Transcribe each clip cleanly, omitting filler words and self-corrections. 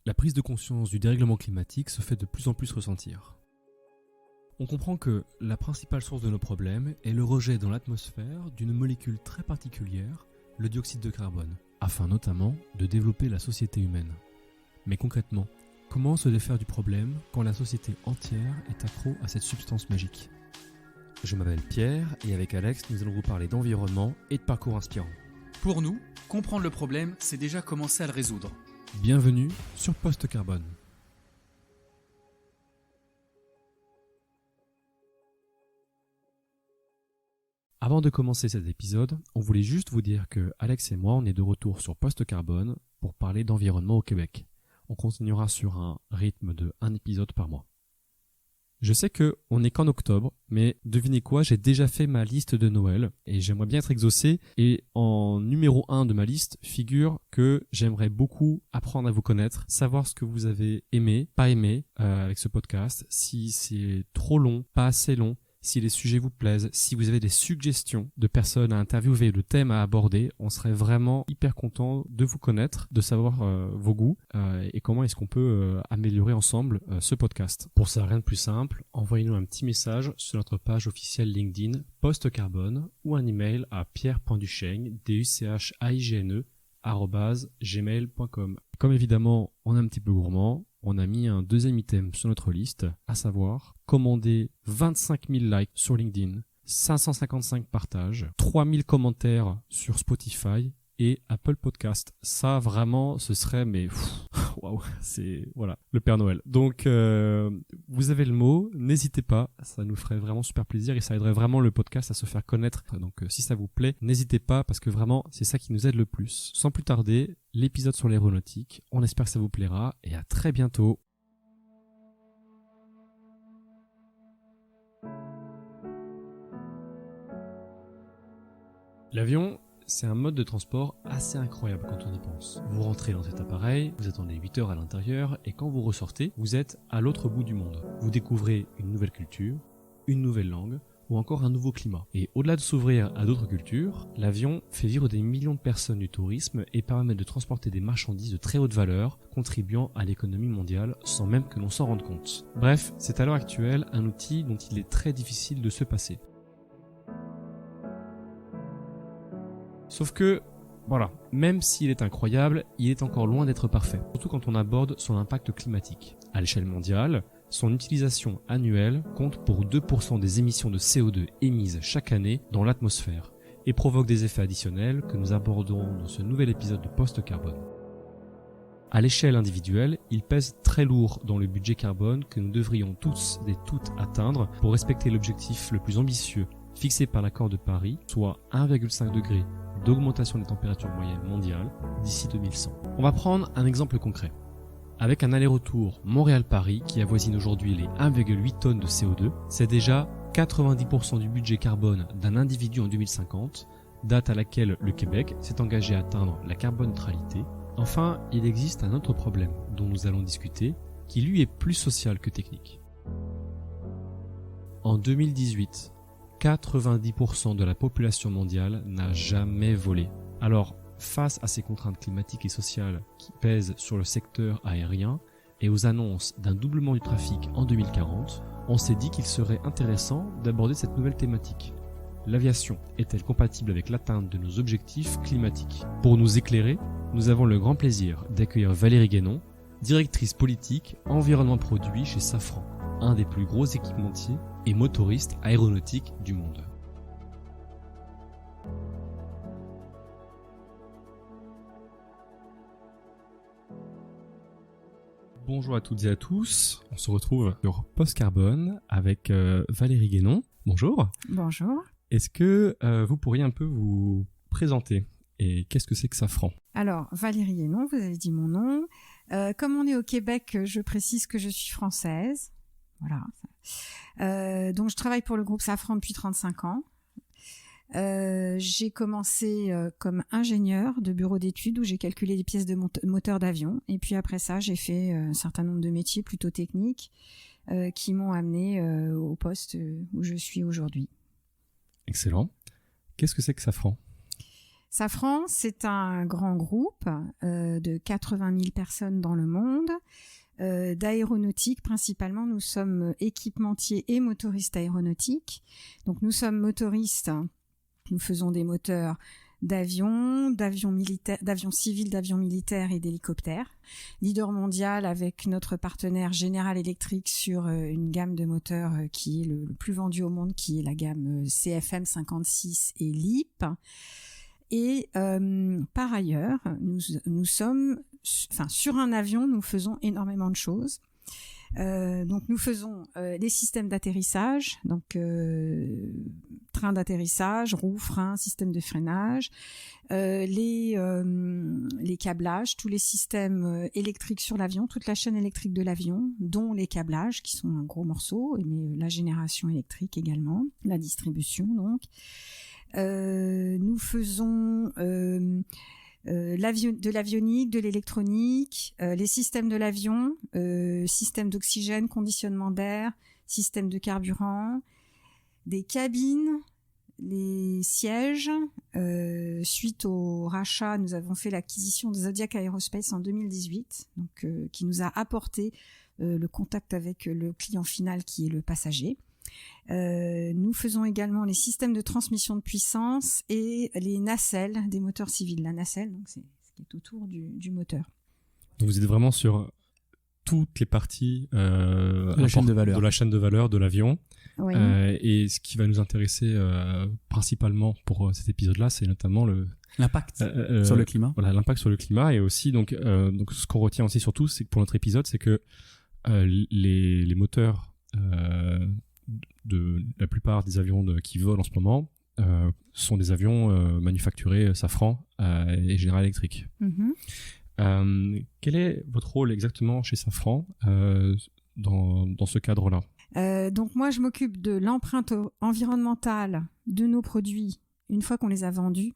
la prise de conscience du dérèglement climatique se fait de plus en plus ressentir. On comprend que la principale source de nos problèmes est le rejet dans l'atmosphère d'une molécule très particulière, le dioxyde de carbone, afin notamment de développer la société humaine. Mais concrètement, comment se défaire du problème quand la société entière est accro à cette substance magique ? Je m'appelle Pierre et avec Alex, nous allons vous parler d'environnement et de parcours inspirants. Pour nous, comprendre le problème, c'est déjà commencer à le résoudre. Bienvenue sur Post Carbone. Avant de commencer cet épisode, on voulait juste vous dire que Alex et moi, on est de retour sur Post Carbone pour parler d'environnement au Québec. On continuera sur un rythme de 1 épisode par mois. Je sais qu'on n'est qu'en octobre, mais devinez quoi, j'ai déjà fait ma liste de Noël et j'aimerais bien être exaucé. Et en numéro 1 de ma liste figure que j'aimerais beaucoup apprendre à vous connaître, savoir ce que vous avez aimé, pas aimé avec ce podcast, si c'est trop long, pas assez long, si les sujets vous plaisent, si vous avez des suggestions de personnes à interviewer, de thèmes à aborder, on serait vraiment hyper content de vous connaître, de savoir vos goûts et comment est-ce qu'on peut améliorer ensemble ce podcast. Pour ça, rien de plus simple, envoyez-nous un petit message sur notre page officielle LinkedIn Post Carbone ou un email à pierre.duchesne, duchaigne, @gmail.com. Comme évidemment, on est un petit peu gourmand, on a mis un deuxième item sur notre liste, à savoir commander 25 000 likes sur LinkedIn, 555 partages, 3000 commentaires sur Spotify et Apple Podcast. Ça, vraiment, ce serait, mais waouh, c'est voilà, le Père Noël. Donc, vous avez le mot, n'hésitez pas, ça nous ferait vraiment super plaisir et ça aiderait vraiment le podcast à se faire connaître. Donc, si ça vous plaît, n'hésitez pas parce que vraiment, c'est ça qui nous aide le plus. Sans plus tarder, l'épisode sur l'aéronautique. On espère que ça vous plaira et à très bientôt. L'avion, c'est un mode de transport assez incroyable quand on y pense. Vous rentrez dans cet appareil, vous attendez 8 heures à l'intérieur et quand vous ressortez, vous êtes à l'autre bout du monde. Vous découvrez une nouvelle culture, une nouvelle langue ou encore un nouveau climat. Et au-delà de s'ouvrir à d'autres cultures, l'avion fait vivre des millions de personnes du tourisme et permet de transporter des marchandises de très haute valeur, contribuant à l'économie mondiale sans même que l'on s'en rende compte. Bref, c'est à l'heure actuelle un outil dont il est très difficile de se passer. Sauf que, voilà, même s'il est incroyable, il est encore loin d'être parfait, surtout quand on aborde son impact climatique. À l'échelle mondiale, son utilisation annuelle compte pour 2% des émissions de CO2 émises chaque année dans l'atmosphère et provoque des effets additionnels que nous abordons dans ce nouvel épisode de Post Carbone. À l'échelle individuelle, il pèse très lourd dans le budget carbone que nous devrions tous et toutes atteindre pour respecter l'objectif le plus ambitieux fixé par l'accord de Paris, soit 1,5 degré d'augmentation des températures moyennes mondiales d'ici 2100. On va prendre un exemple concret. Avec un aller-retour Montréal-Paris qui avoisine aujourd'hui les 1,8 tonnes de CO2, c'est déjà 90% du budget carbone d'un individu en 2050, date à laquelle le Québec s'est engagé à atteindre la carbone neutralité. Enfin, il existe un autre problème dont nous allons discuter, qui lui est plus social que technique. En 2018, 90% de la population mondiale n'a jamais volé. Alors, face à ces contraintes climatiques et sociales qui pèsent sur le secteur aérien et aux annonces d'un doublement du trafic en 2040, on s'est dit qu'il serait intéressant d'aborder cette nouvelle thématique. L'aviation est-elle compatible avec l'atteinte de nos objectifs climatiques ? Pour nous éclairer, nous avons le grand plaisir d'accueillir Valérie Guénon, directrice politique environnement produit chez Safran, un des plus gros équipementiers et motoristes aéronautiques du monde. Bonjour à toutes et à tous, on se retrouve sur Post Carbone avec Valérie Guénon. Bonjour. Bonjour. Est-ce que vous pourriez un peu vous présenter et qu'est-ce que c'est que Safran ? Alors, Valérie Guénon, vous avez dit mon nom. Comme on est au Québec, je précise que je suis française. Voilà. Donc, je travaille pour le groupe Safran depuis 35 ans. J'ai commencé comme ingénieur de bureau d'études où j'ai calculé les pièces de moteur d'avion. Et puis après ça, j'ai fait un certain nombre de métiers plutôt techniques qui m'ont amené au poste où je suis aujourd'hui. Excellent. Qu'est-ce que c'est que Safran ? Safran, c'est un grand groupe de 80 000 personnes dans le monde, d'aéronautique principalement. Nous sommes équipementiers et motoristes aéronautiques. Donc nous sommes motoristes, nous faisons des moteurs d'avions militaires, d'avions civils, d'avions militaires et d'hélicoptères. Leader mondial avec notre partenaire General Electric sur une gamme de moteurs qui est le plus vendu au monde, qui est la gamme CFM 56 et LEAP. Et par ailleurs, nous sommes, sur un avion, nous faisons énormément de choses. Donc nous faisons les systèmes d'atterrissage, donc train d'atterrissage, roues, freins, système de freinage, les câblages, tous les systèmes électriques sur l'avion, toute la chaîne électrique de l'avion, dont les câblages qui sont un gros morceau, mais la génération électrique également, la distribution donc. Nous faisons de l'avionique, de l'électronique, les systèmes de l'avion, système d'oxygène, conditionnement d'air, système de carburant, des cabines, les sièges. Suite au rachat, nous avons fait l'acquisition de Zodiac Aerospace en 2018, donc, qui nous a apporté le contact avec le client final qui est le passager. Nous faisons également les systèmes de transmission de puissance et les nacelles des moteurs civils. La nacelle, donc c'est ce qui est autour du moteur. Donc vous êtes vraiment sur toutes les parties de la chaîne de valeur de l'avion. Oui. Et ce qui va nous intéresser principalement pour cet épisode-là, c'est notamment l'impact sur le climat. Voilà, l'impact sur le climat. Et aussi, donc ce qu'on retient aussi surtout, c'est que pour notre épisode, c'est que les moteurs de la plupart des avions qui volent en ce moment sont des avions manufacturés Safran et General Electric. Mm-hmm. Quel est votre rôle exactement chez Safran dans ce cadre-là? Donc moi, je m'occupe de l'empreinte environnementale de nos produits une fois qu'on les a vendus.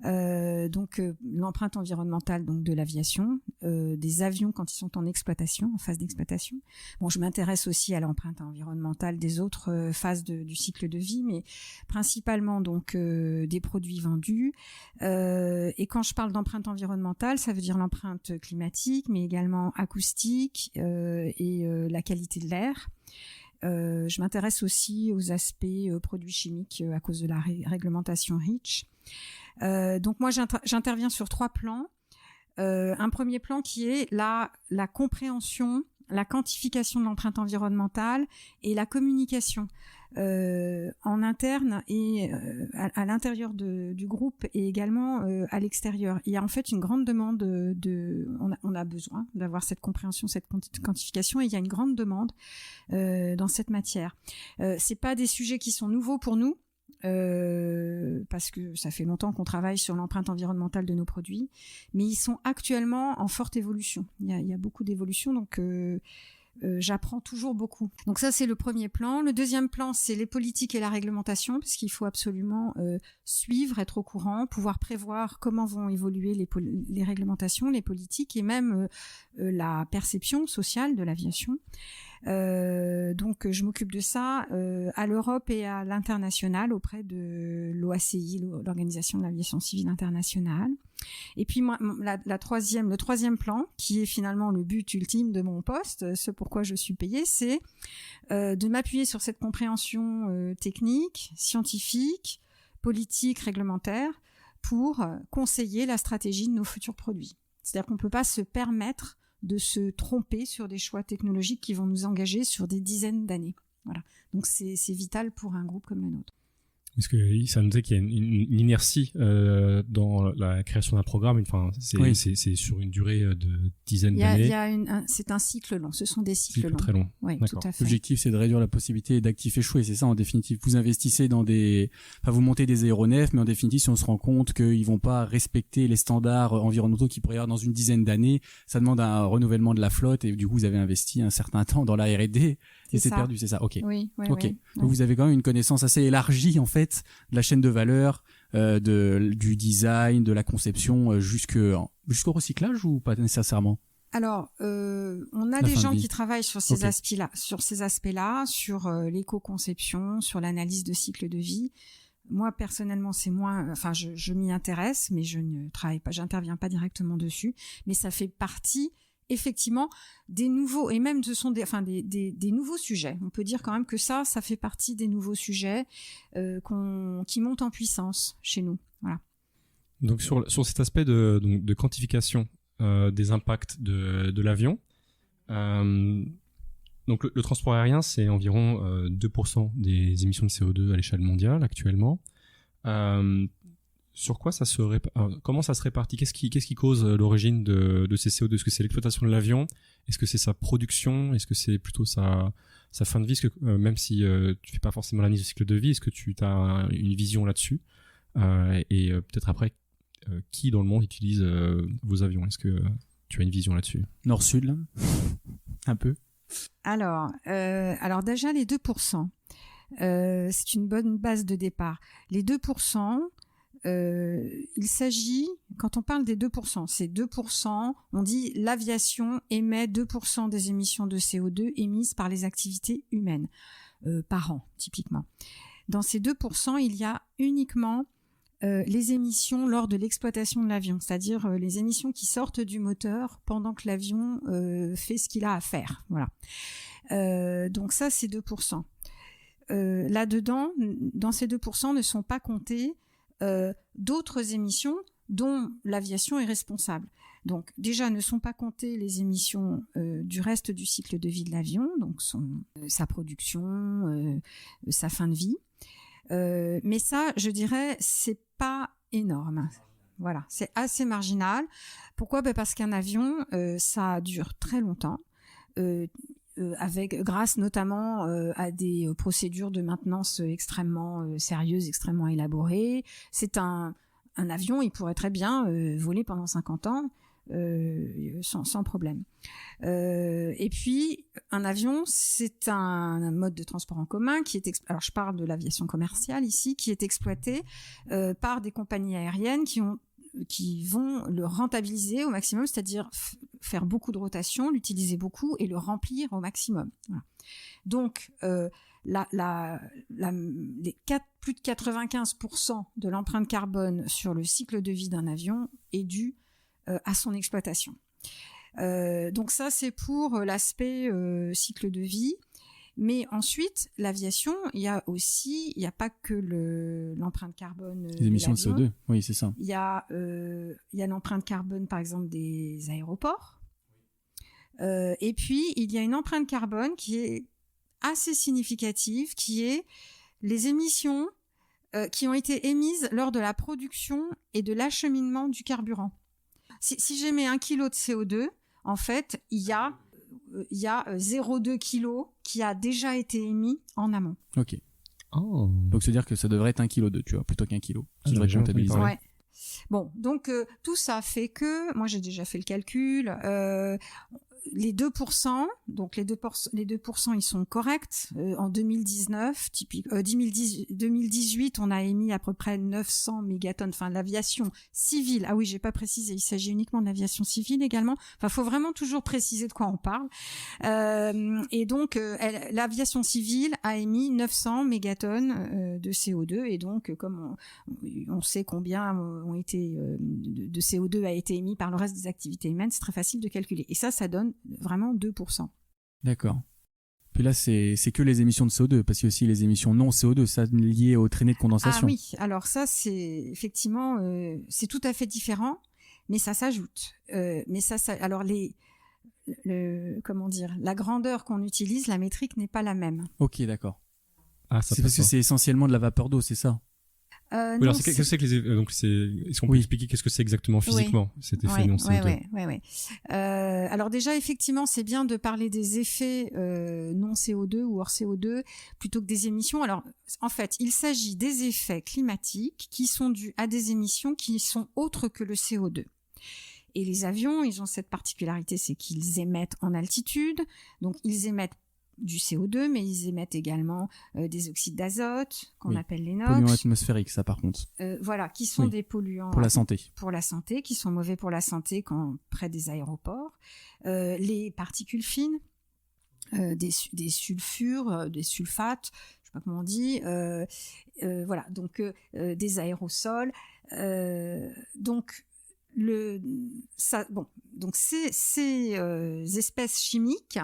Donc l'empreinte environnementale donc de l'aviation, des avions quand ils sont en exploitation, en phase d'exploitation. Bon, je m'intéresse aussi à l'empreinte environnementale des autres phases du cycle de vie, mais principalement donc des produits vendus. Et quand je parle d'empreinte environnementale, ça veut dire l'empreinte climatique, mais également acoustique et la qualité de l'air. Je m'intéresse aussi aux aspects produits chimiques à cause de la réglementation REACH. Donc moi j'interviens sur 3 plans. Un premier plan qui est la compréhension, la quantification de l'empreinte environnementale et la communication en interne et à l'intérieur du groupe et également à l'extérieur. Il y a en fait une grande demande on a besoin d'avoir cette compréhension, cette quantification, et il y a une grande demande dans cette matière. C'est pas des sujets qui sont nouveaux pour nous. Parce que ça fait longtemps qu'on travaille sur l'empreinte environnementale de nos produits, mais ils sont actuellement en forte évolution. Il y a beaucoup d'évolution, donc j'apprends toujours beaucoup. Donc ça, c'est le premier plan. Le deuxième plan, c'est les politiques et la réglementation, parce qu'il faut absolument suivre, être au courant, pouvoir prévoir comment vont évoluer les réglementations, les politiques et même la perception sociale de l'aviation. Donc je m'occupe de ça à l'Europe et à l'international auprès de l'OACI, l'Organisation de l'Aviation Civile Internationale. Et puis moi, le troisième plan, qui est finalement le but ultime de mon poste, ce pourquoi je suis payée, c'est de m'appuyer sur cette compréhension technique, scientifique, politique, réglementaire, pour conseiller la stratégie de nos futurs produits. C'est-à-dire qu'on ne peut pas se permettre de se tromper sur des choix technologiques qui vont nous engager sur des dizaines d'années. Voilà. Donc c'est vital pour un groupe comme le nôtre. Parce que ça nous dit qu'il y a une inertie dans la création d'un programme. Enfin, c'est sur une durée de dizaines d'années. C'est un cycle long. Ce sont des cycles longs. Très long. Oui, tout à fait. L'objectif, c'est de réduire la possibilité d'actifs échoués. C'est ça, en définitive. Vous investissez vous montez des aéronefs, mais en définitive, si on se rend compte qu'ils vont pas respecter les standards environnementaux qui pourraient y avoir dans une dizaine d'années, ça demande un renouvellement de la flotte et du coup, vous avez investi un certain temps dans la R&D et c'est perdu. C'est ça. Ok. Oui. Ok. Donc vous avez quand même une connaissance assez élargie en fait de la chaîne de valeur, du design, de la conception jusqu'au recyclage ou pas nécessairement? Alors, on a des gens qui travaillent sur ces aspects-là, sur l'éco-conception, sur l'analyse de cycle de vie. Moi personnellement, c'est moins. Enfin, je m'y intéresse, mais je ne travaille pas, j'interviens pas directement dessus. Mais ça fait partie effectivement des nouveaux, et même ce sont des nouveaux sujets. On peut dire quand même que ça fait partie des nouveaux sujets qui montent en puissance chez nous. Voilà. Donc sur cet aspect de quantification des impacts de l'avion, donc le transport aérien, c'est environ 2% des émissions de CO2 à l'échelle mondiale actuellement. Sur quoi comment ça se répartit? Qu'est-ce qui cause l'origine de ces CO2? Est-ce que c'est l'exploitation de l'avion? Est-ce que c'est sa production? Est-ce que c'est plutôt sa fin de vie? Est-ce que, même si tu fais pas forcément l'analyse du cycle de vie, est-ce que tu as une vision là-dessus? Et peut-être après, qui dans le monde utilise vos avions? Est-ce que tu as une vision là-dessus? Nord-Sud, là. Un peu. Alors déjà les 2%, c'est une bonne base de départ. Les 2%, il s'agit, quand on parle des 2%, c'est 2%, on dit l'aviation émet 2% des émissions de CO2 émises par les activités humaines par an, typiquement. Dans ces 2%, il y a uniquement les émissions lors de l'exploitation de l'avion, c'est-à-dire les émissions qui sortent du moteur pendant que l'avion fait ce qu'il a à faire. Voilà. Donc ça, c'est 2%. Là-dedans, dans ces 2%, ne sont pas comptées d'autres émissions dont l'aviation est responsable. Donc déjà, ne sont pas comptées les émissions du reste du cycle de vie de l'avion, donc sa production, sa fin de vie. Mais ça, je dirais, c'est pas énorme. Voilà, c'est assez marginal. Pourquoi ? Parce qu'un avion, ça dure très longtemps, grâce notamment à des procédures de maintenance extrêmement sérieuses, extrêmement élaborées. C'est un avion, il pourrait très bien voler pendant 50 ans sans problème. Et puis, un avion, c'est un mode de transport en commun qui est alors je parle de l'aviation commerciale ici, qui est exploité par des compagnies aériennes qui vont le rentabiliser au maximum, c'est-à-dire faire beaucoup de rotation, l'utiliser beaucoup et le remplir au maximum. Voilà. Donc, plus de 95% de l'empreinte carbone sur le cycle de vie d'un avion est due à son exploitation. Donc ça, c'est pour l'aspect cycle de vie. Mais ensuite, l'aviation, il y a pas que l'empreinte carbone. Les émissions de CO2, oui, c'est ça. Il y a l'empreinte carbone, par exemple, des aéroports. Et puis, il y a une empreinte carbone qui est assez significative, qui est les émissions qui ont été émises lors de la production et de l'acheminement du carburant. Si j'émets 1 kg de CO2, en fait, il y a 0,2 kg qui a déjà été émis en amont. Ok. Oh. Donc, c'est-à-dire que ça devrait être 1,2 kg, tu vois, plutôt qu'1 kg. Ah, devrait être comptabilisé. Ouais. Bon, donc tout ça fait que, moi j'ai déjà fait le calcul, les 2%, donc les 2%, ils sont corrects. En 2019, 2018, on a émis à peu près 900 mégatonnes, enfin l'aviation civile. Ah oui, j'ai pas précisé, il s'agit uniquement de l'aviation civile également. Enfin, faut vraiment toujours préciser de quoi on parle. Et donc, l'aviation civile a émis 900 mégatonnes de CO2. Et donc, comme on sait combien de CO2 a été émis par le reste des activités humaines, c'est très facile de calculer. Et ça donne vraiment 2%. D'accord. Puis là, c'est que les émissions de CO2, parce qu'il y a aussi les émissions non CO2, ça lié aux traînées de condensation. Ah oui, alors ça, c'est effectivement, c'est tout à fait différent, mais ça s'ajoute. Alors comment dire, la grandeur qu'on utilise, la métrique n'est pas la même. Ok, d'accord. Ah, c'est parce que c'est essentiellement de la vapeur d'eau, c'est ça? Oui, alors qu'est-ce que c'est que donc est-ce qu'on peut expliquer qu'est-ce que c'est exactement physiquement cet effet non CO2? Oui. Alors déjà effectivement c'est bien de parler des effets non CO2 ou hors CO2 plutôt que des émissions. Alors en fait il s'agit des effets climatiques qui sont dus à des émissions qui sont autres que le CO2. Et les avions, ils ont cette particularité, c'est qu'ils émettent en altitude, donc ils émettent du CO2, mais ils émettent également des oxydes d'azote, qu'on appelle les NOx. Polluants atmosphériques, ça par contre. Voilà, qui sont des polluants pour la santé. Pour la santé, qui sont mauvais pour la santé près des aéroports. Les particules fines, des sulfures, des sulfates. Je pas comment on dit, voilà, donc des aérosols, donc donc ces espèces chimiques,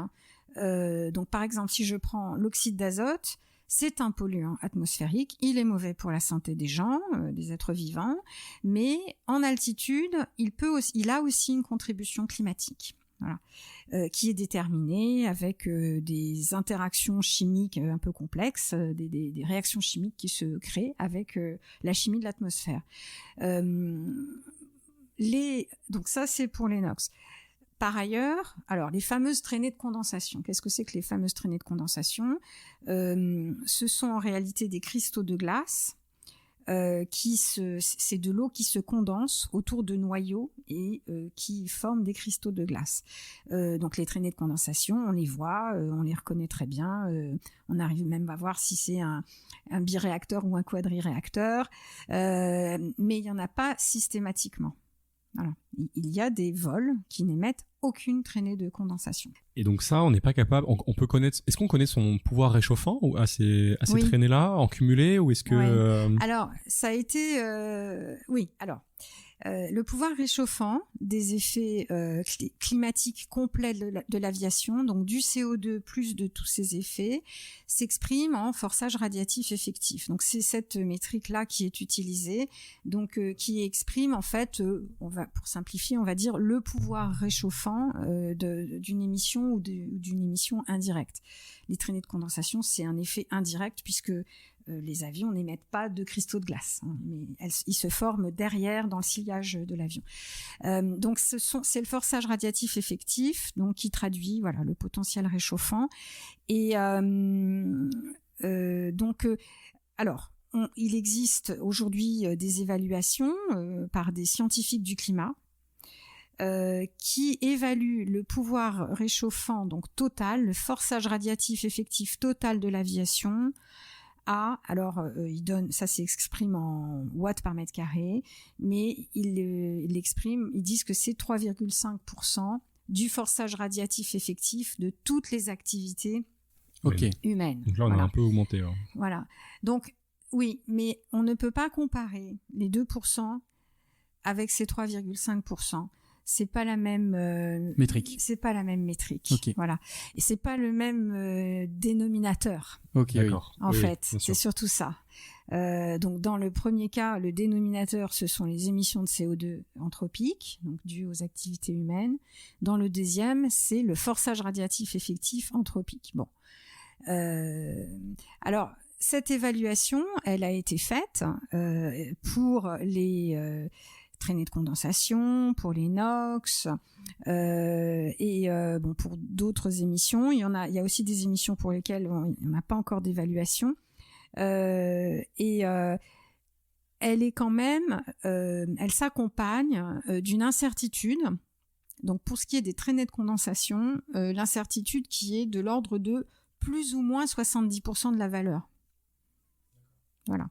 donc par exemple si je prends l'oxyde d'azote, c'est un polluant atmosphérique, il est mauvais pour la santé des gens, des êtres vivants, mais en altitude, il a aussi une contribution climatique. Voilà, qui est déterminée avec des interactions chimiques un peu complexes, des réactions chimiques qui se créent avec la chimie de l'atmosphère. Donc ça, c'est pour les NOx. Par ailleurs, alors les fameuses traînées de condensation. Qu'est-ce que c'est que les fameuses traînées de condensation ? Ce sont en réalité des cristaux de glace. C'est de l'eau qui se condense autour de noyaux et qui forment des cristaux de glace. Donc les traînées de condensation, on les voit, on les reconnaît très bien. On arrive même à voir si c'est un biréacteur ou un quadriréacteur, mais il n'y en a pas systématiquement. Voilà. Il y a des vols qui n'émettent aucune traînée de condensation. Et donc ça, on n'est pas capable. On peut connaître. Est-ce qu'on connaît son pouvoir réchauffant ou à ces oui. traînées-là en cumulé, ou est-ce que Alors ça a été oui. Alors le pouvoir réchauffant des effets climatiques complets de l'aviation, donc du CO2 plus de tous ces effets, s'exprime en forçage radiatif effectif. Donc c'est cette métrique-là qui est utilisée, donc qui exprime en fait, pour simplifier, on va dire le pouvoir réchauffant d'une émission ou d'une émission indirecte. Les traînées de condensation, c'est un effet indirect puisque les avions n'émettent pas de cristaux de glace, hein, mais ils se forment derrière dans le sillage de l'avion. Donc c'est le forçage radiatif effectif, donc qui traduit voilà le potentiel réchauffant. Et alors il existe aujourd'hui des évaluations par des scientifiques du climat qui évaluent le pouvoir réchauffant donc total, le forçage radiatif effectif total de l'aviation. Il donne, ça s'exprime en watts par mètre carré, mais ils disent que c'est 3,5% du forçage radiatif effectif de toutes les activités humaines. Donc là, on a un peu augmenté. Alors. Voilà. Donc, oui, mais on ne peut pas comparer les 2% avec ces 3,5%. C'est pas la même métrique. C'est pas la même métrique. Okay. Voilà. Et c'est pas le même dénominateur. Ok, d'accord. En fait, c'est surtout ça. Donc dans le premier cas, le dénominateur, ce sont les émissions de CO2 anthropiques, donc dues aux activités humaines. Dans le deuxième, c'est le forçage radiatif effectif anthropique. Bon. Alors cette évaluation, elle a été faite pour les traînées de condensation, pour les NOx, pour d'autres émissions. Il y a aussi des émissions pour lesquelles on n'a pas encore d'évaluation. Elle est quand même, elle s'accompagne d'une incertitude. Donc pour ce qui est des traînées de condensation, l'incertitude qui est de l'ordre de plus ou moins 70% de la valeur. Voilà.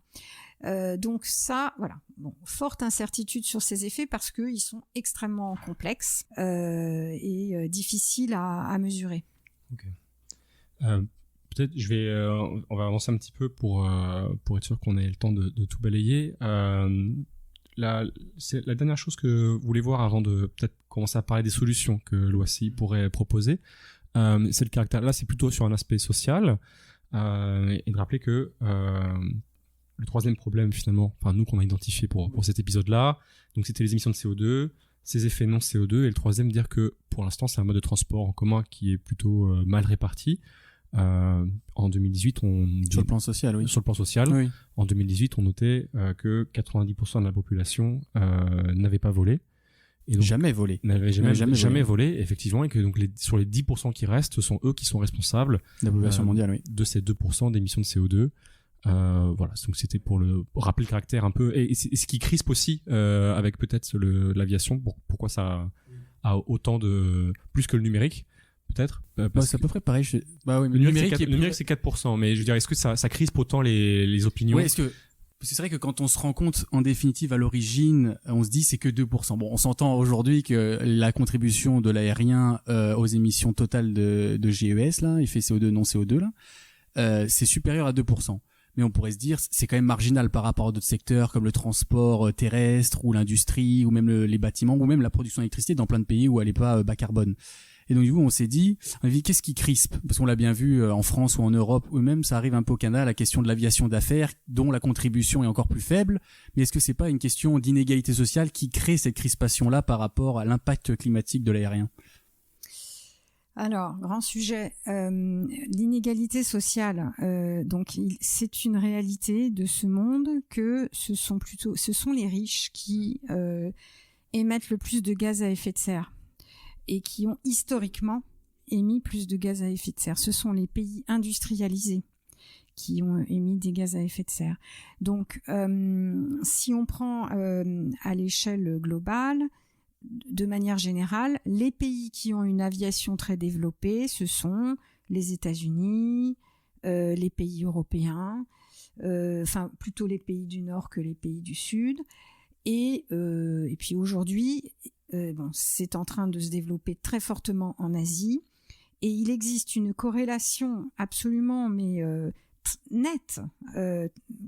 Donc ça, voilà. Bon, forte incertitude sur ces effets parce qu'ils sont extrêmement complexes et difficiles à mesurer. Ok. Peut-être on va avancer un petit peu pour être sûr qu'on ait le temps de tout balayer. C'est la dernière chose que vous voulez voir avant de peut-être commencer à parler des solutions que l'OACI pourrait proposer. C'est le caractère. Là, c'est plutôt sur un aspect social et de rappeler que le troisième problème finalement, nous qu'on a identifié pour cet épisode-là, donc c'était les émissions de CO2, ces effets non CO2, et le troisième dire que pour l'instant c'est un mode de transport en commun qui est plutôt mal réparti. En 2018, sur le plan social, oui. Sur le plan social, oui. En 2018, on notait que 90% de la population n'avait pas volé. Et donc, jamais volé. N'avait jamais volé, effectivement, et que donc sur les 10% qui restent, ce sont eux qui sont responsables de la population mondiale, oui. De ces 2% d'émissions de CO2. Voilà, donc c'était pour rappeler le caractère un peu et ce qui crispe aussi avec peut-être l'aviation, pourquoi ça a autant de plus que le numérique peut-être c'est à peu près pareil. Le numérique c'est 4%, mais je veux dire, est-ce que ça crispe autant les opinions? Oui, parce que c'est vrai que quand on se rend compte en définitive à l'origine, on se dit c'est que 2%. Bon, on s'entend aujourd'hui que la contribution de l'aérien aux émissions totales de GES là, effet CO2 non CO2 là, c'est supérieur à 2%. Mais on pourrait se dire, c'est quand même marginal par rapport à d'autres secteurs comme le transport terrestre ou l'industrie ou même les bâtiments ou même la production d'électricité dans plein de pays où elle n'est pas bas carbone. Et donc du coup, on s'est dit, qu'est-ce qui crispe? Parce qu'on l'a bien vu en France ou en Europe, ou même ça arrive un peu au Canada, la question de l'aviation d'affaires, dont la contribution est encore plus faible. Mais est-ce que c'est pas une question d'inégalité sociale qui crée cette crispation-là par rapport à l'impact climatique de l'aérien? Alors, grand sujet, l'inégalité sociale. Donc, c'est une réalité de ce monde que ce sont les riches qui émettent le plus de gaz à effet de serre et qui ont historiquement émis plus de gaz à effet de serre. Ce sont les pays industrialisés qui ont émis des gaz à effet de serre. Donc, si on prend à l'échelle globale, de manière générale, les pays qui ont une aviation très développée, ce sont les États-Unis, les pays européens, enfin plutôt les pays du Nord que les pays du Sud. Et puis aujourd'hui, c'est en train de se développer très fortement en Asie. Et il existe une corrélation absolument nette,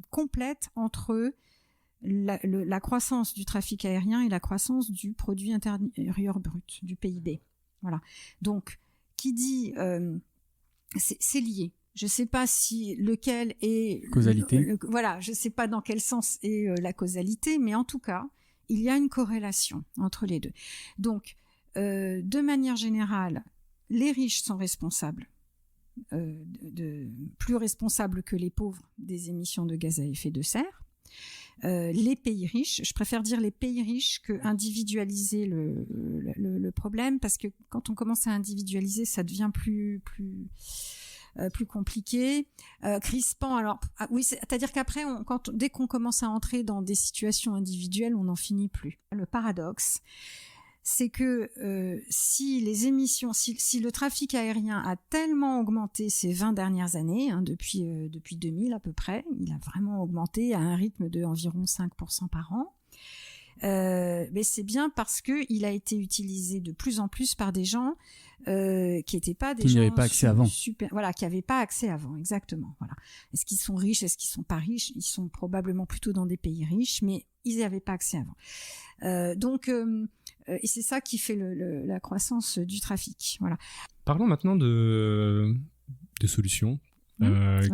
complète entre la croissance du trafic aérien et la croissance du produit intérieur brut, du PIB. Voilà. Donc, qui dit... c'est lié. Je ne sais pas si lequel est... Causalité. Voilà, je ne sais pas dans quel sens est la causalité, mais en tout cas, il y a une corrélation entre les deux. Donc, de manière générale, les riches sont responsables, plus responsables que les pauvres des émissions de gaz à effet de serre. Les pays riches, je préfère dire les pays riches que individualiser le problème, parce que quand on commence à individualiser, ça devient plus compliqué, crispant. Alors oui, c'est-à-dire qu'après, dès qu'on commence à entrer dans des situations individuelles, on n'en finit plus. Le paradoxe, c'est que si le trafic aérien a tellement augmenté ces 20 dernières années, depuis 2000 à peu près, il a vraiment augmenté à un rythme de environ 5% par an, mais c'est bien parce que il a été utilisé de plus en plus par des gens qui n'étaient pas des gens qui n'avaient pas accès avant. Voilà, qui n'avaient pas accès avant, exactement. Voilà. Est-ce qu'ils sont riches, est-ce qu'ils sont pas riches? Ils sont probablement plutôt dans des pays riches, mais ils n'y avaient pas accès avant. Donc et c'est ça qui fait la croissance du trafic. Voilà. Parlons maintenant de solutions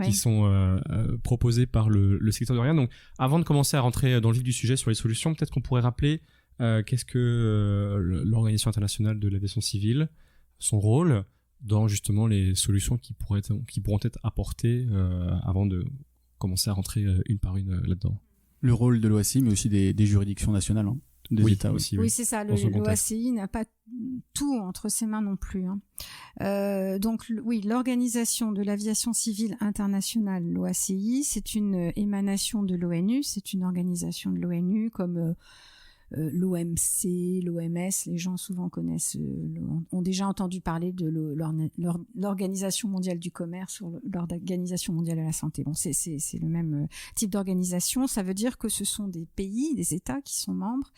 qui sont proposées par le secteur de l'aérien. Donc, avant de commencer à rentrer dans le vif du sujet sur les solutions, peut-être qu'on pourrait rappeler qu'est-ce que l'Organisation internationale de l'aviation civile, son rôle dans justement les solutions qui pourront être apportées avant de commencer à rentrer une par une là-dedans. Le rôle de l'OACI, mais aussi des juridictions nationales. Des États aussi. Oui, c'est ça. L'OACI n'a pas tout entre ses mains non plus. Donc, oui, l'Organisation de l'aviation civile internationale, l'OACI, c'est une émanation de l'ONU. C'est une organisation de l'ONU comme l'OMC, l'OMS. Les gens souvent ont déjà entendu parler de l'Organisation mondiale du commerce ou l'Organisation mondiale de la santé. Bon, c'est le même type d'organisation. Ça veut dire que ce sont des pays, des États qui sont membres.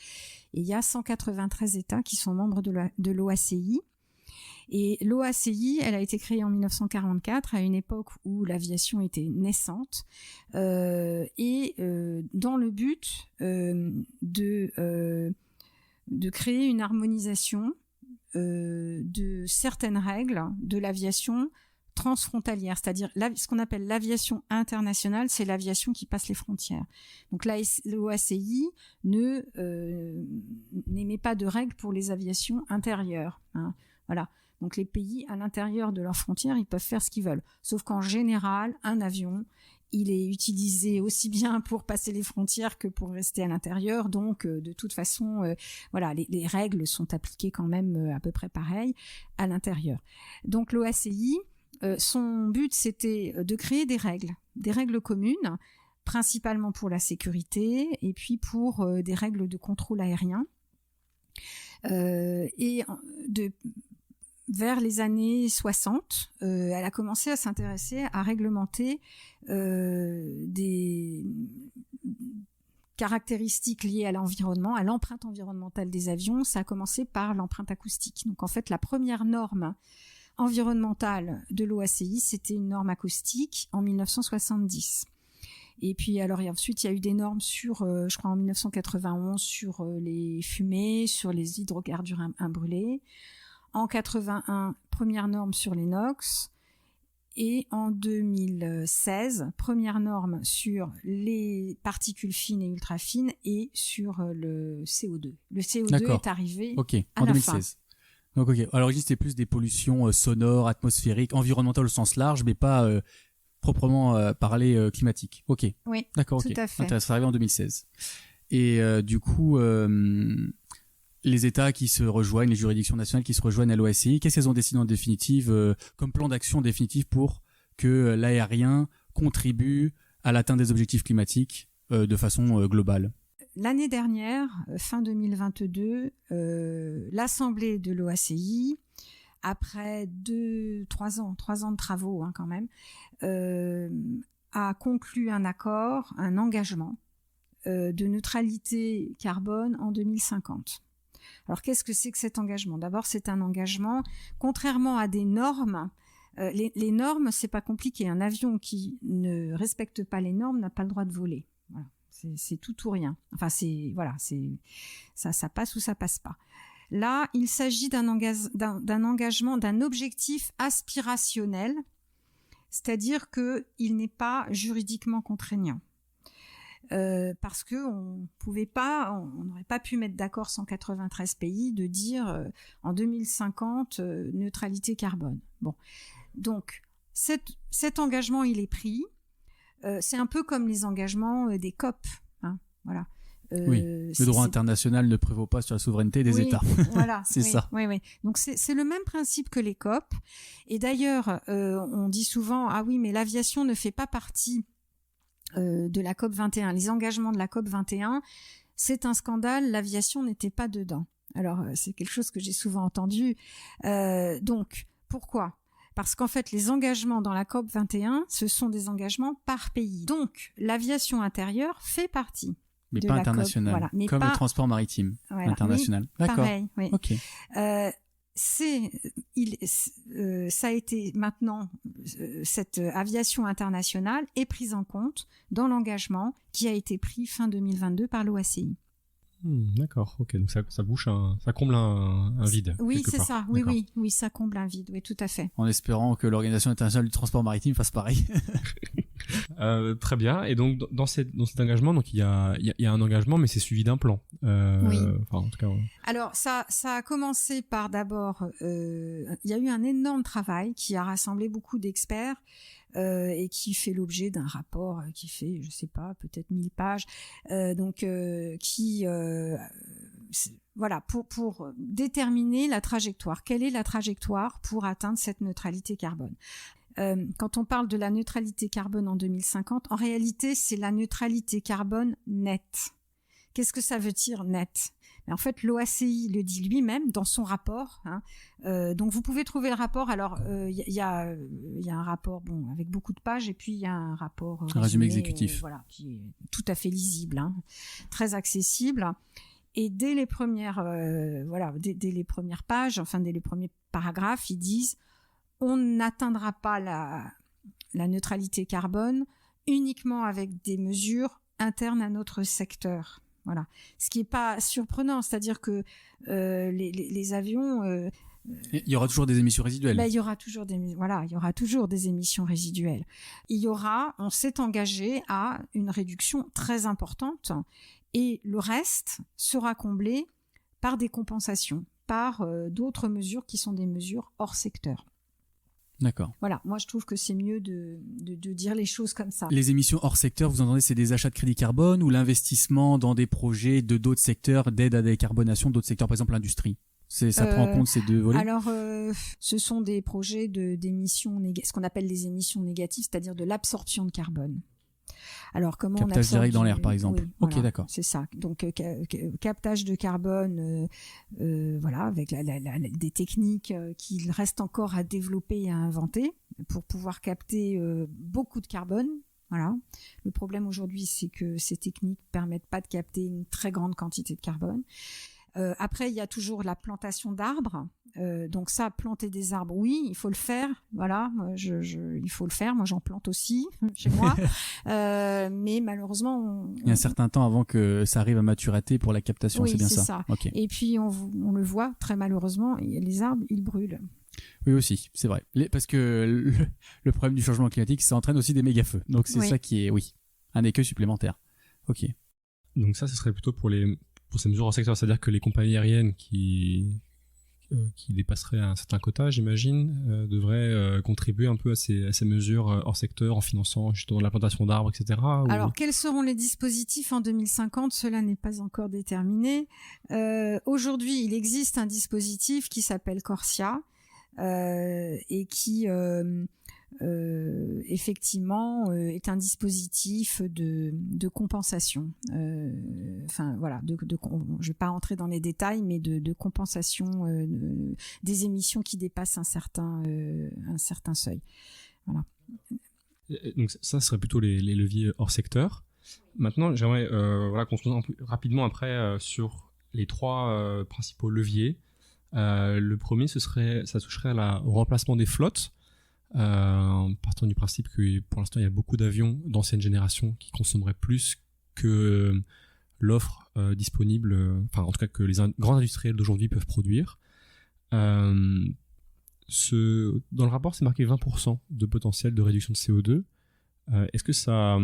Et il y a 193 États qui sont membres de l'OACI. Et l'OACI, elle a été créée en 1944, à une époque où l'aviation était naissante, et dans le but de créer une harmonisation de certaines règles de l'aviation transfrontalière, c'est-à-dire ce qu'on appelle l'aviation internationale, c'est l'aviation qui passe les frontières. Donc l'OACI n'émet pas de règles pour les aviations intérieures. Voilà. Donc les pays, à l'intérieur de leurs frontières, ils peuvent faire ce qu'ils veulent. Sauf qu'en général, un avion, il est utilisé aussi bien pour passer les frontières que pour rester à l'intérieur. Donc, de toute façon, voilà, les règles sont appliquées quand même à peu près pareil à l'intérieur. Donc l'OACI, son but, c'était de créer des règles communes, principalement pour la sécurité et puis pour des règles de contrôle aérien. Vers les années 60, elle a commencé à s'intéresser à réglementer des caractéristiques liées à l'environnement, à l'empreinte environnementale des avions. Ça a commencé par l'empreinte acoustique. Donc en fait, la première norme environnementale de l'OACI, c'était une norme acoustique en 1970. Et puis alors ensuite il y a eu des normes sur, je crois en 1991 sur les fumées, sur les hydrocarbures imbrûlés. En 81, première norme sur les NOx. Et en 2016, première norme sur les particules fines et ultra fines et sur le CO2. Le CO2 D'accord. est arrivé en 2016. Donc à l'origine c'était plus des pollutions sonores, atmosphériques, environnementales au sens large, mais pas proprement parler climatique. Ok. Oui, d'accord. tout Ok. à fait. Ça arrive en 2016. Et du coup, les États qui se rejoignent, les juridictions nationales qui se rejoignent à l'OACI, qu'est-ce qu'elles ont décidé en définitive comme plan d'action définitif pour que l'aérien contribue à l'atteinte des objectifs climatiques de façon globale? L'année dernière, fin 2022, l'Assemblée de l'OACI, après 3 ans de travaux quand même, a conclu un accord, un engagement de neutralité carbone en 2050. Alors qu'est-ce que c'est que cet engagement ? D'abord, c'est un engagement, contrairement à des normes. Les normes, c'est pas compliqué. Un avion qui ne respecte pas les normes n'a pas le droit de voler. Voilà. C'est tout ou rien. Enfin, ça passe ou ça passe pas. Là, il s'agit d'un engagement, d'un objectif aspirationnel, c'est-à-dire que il n'est pas juridiquement contraignant. Parce que on n'aurait pas pu mettre d'accord 193 pays de dire en 2050 neutralité carbone. Bon, donc cet engagement il est pris. C'est un peu comme les engagements des COP, hein, voilà. Oui, le droit international ne prévaut pas sur la souveraineté des États. Voilà, c'est ça. Oui. Donc c'est le même principe que les COP. Et d'ailleurs, on dit souvent ah oui, mais l'aviation ne fait pas partie de la COP 21. Les engagements de la COP 21, c'est un scandale. L'aviation n'était pas dedans. Alors c'est quelque chose que j'ai souvent entendu. Donc pourquoi ? Parce qu'en fait, les engagements dans la COP 21, ce sont des engagements par pays. Donc l'aviation intérieure fait partie. Mais pas international, voilà, mais comme pas, le transport maritime international. D'accord. Pareil, oui. Ok. Ça a été maintenant, cette aviation internationale est prise en compte dans l'engagement qui a été pris fin 2022 par l'OACI. D'accord, ok, donc ça bouche ça comble un vide. Oui, c'est part. ça, oui, ça comble un vide, oui, tout à fait. En espérant que l'Organisation internationale du transport maritime fasse pareil. Très bien, et donc dans cet engagement, donc il y a un engagement, mais c'est suivi d'un plan. Oui. En tout cas, ouais. Alors ça a commencé par d'abord, il y a eu un énorme travail qui a rassemblé beaucoup d'experts et qui fait l'objet d'un rapport qui fait, je sais pas, peut-être 1000 pages, voilà, pour déterminer la trajectoire. Quelle est la trajectoire pour atteindre cette neutralité carbone ? Quand on parle de la neutralité carbone en 2050, en réalité, c'est la neutralité carbone nette. Qu'est-ce que ça veut dire net ? En fait, l'OACI le dit lui-même dans son rapport. Donc, vous pouvez trouver le rapport. Alors, il y a un rapport, avec beaucoup de pages, et puis il y a un rapport résumé exécutif, voilà, qui est tout à fait lisible, très accessible. Et dès les premières, dès les premières pages, enfin dès les premiers paragraphes, ils disent on n'atteindra pas la neutralité carbone uniquement avec des mesures internes à notre secteur. Voilà. Ce qui n'est pas surprenant, c'est-à-dire que les avions... il y aura toujours des émissions résiduelles. Il y aura toujours des émissions résiduelles. On s'est engagé à une réduction très importante et le reste sera comblé par des compensations, par d'autres mesures qui sont des mesures hors secteur. D'accord. Voilà, moi je trouve que c'est mieux de dire les choses comme ça. Les émissions hors secteur, vous entendez, c'est des achats de crédit carbone ou l'investissement dans des projets de d'autres secteurs, d'aide à la décarbonation d'autres secteurs, par exemple l'industrie ? Ça prend en compte ces deux volets ? Alors, ce sont des projets d'émissions ce qu'on appelle les émissions négatives, c'est-à-dire de l'absorption de carbone. Alors, comment captage on absorbe direct dans l'air, par exemple. Oui, ok, voilà, d'accord. C'est ça. Donc, captage de carbone, avec des techniques qu'il reste encore à développer et à inventer pour pouvoir capter beaucoup de carbone. Voilà. Le problème aujourd'hui, c'est que ces techniques permettent pas de capter une très grande quantité de carbone. Après, il y a toujours la plantation d'arbres. Donc ça, planter des arbres, oui, il faut le faire. Voilà, il faut le faire. Moi, j'en plante aussi chez moi. Mais malheureusement, il y a un certain temps avant que ça arrive à maturité pour la captation, oui, c'est bien c'est ça. Okay. Et puis, on le voit très malheureusement, les arbres, ils brûlent. Oui aussi, c'est vrai. Parce que le problème du changement climatique, ça entraîne aussi des méga-feux. Donc c'est ça qui est, un écueil supplémentaire. Ok. Donc ça, ce serait plutôt pour ces mesures hors secteur, c'est-à-dire que les compagnies aériennes qui dépasseraient un certain quota, j'imagine, devraient contribuer un peu à ces mesures hors secteur en finançant justement la plantation d'arbres, etc. Alors, quels seront les dispositifs en 2050 ? Cela n'est pas encore déterminé. Aujourd'hui, il existe un dispositif qui s'appelle Corsia et qui effectivement est un dispositif de compensation. Voilà, je ne vais pas entrer dans les détails, mais de compensation des émissions qui dépassent un certain seuil. Voilà. Donc ça serait plutôt les leviers hors secteur. Maintenant, j'aimerais qu'on se pose rapidement après sur les trois principaux leviers. Le premier, ça toucherait au remplacement des flottes. En partant du principe que pour l'instant il y a beaucoup d'avions d'ancienne génération qui consommeraient plus que l'offre disponible, en tout cas que les grands industriels d'aujourd'hui peuvent produire. Dans le rapport c'est marqué 20% de potentiel de réduction de CO2. Est-ce que ça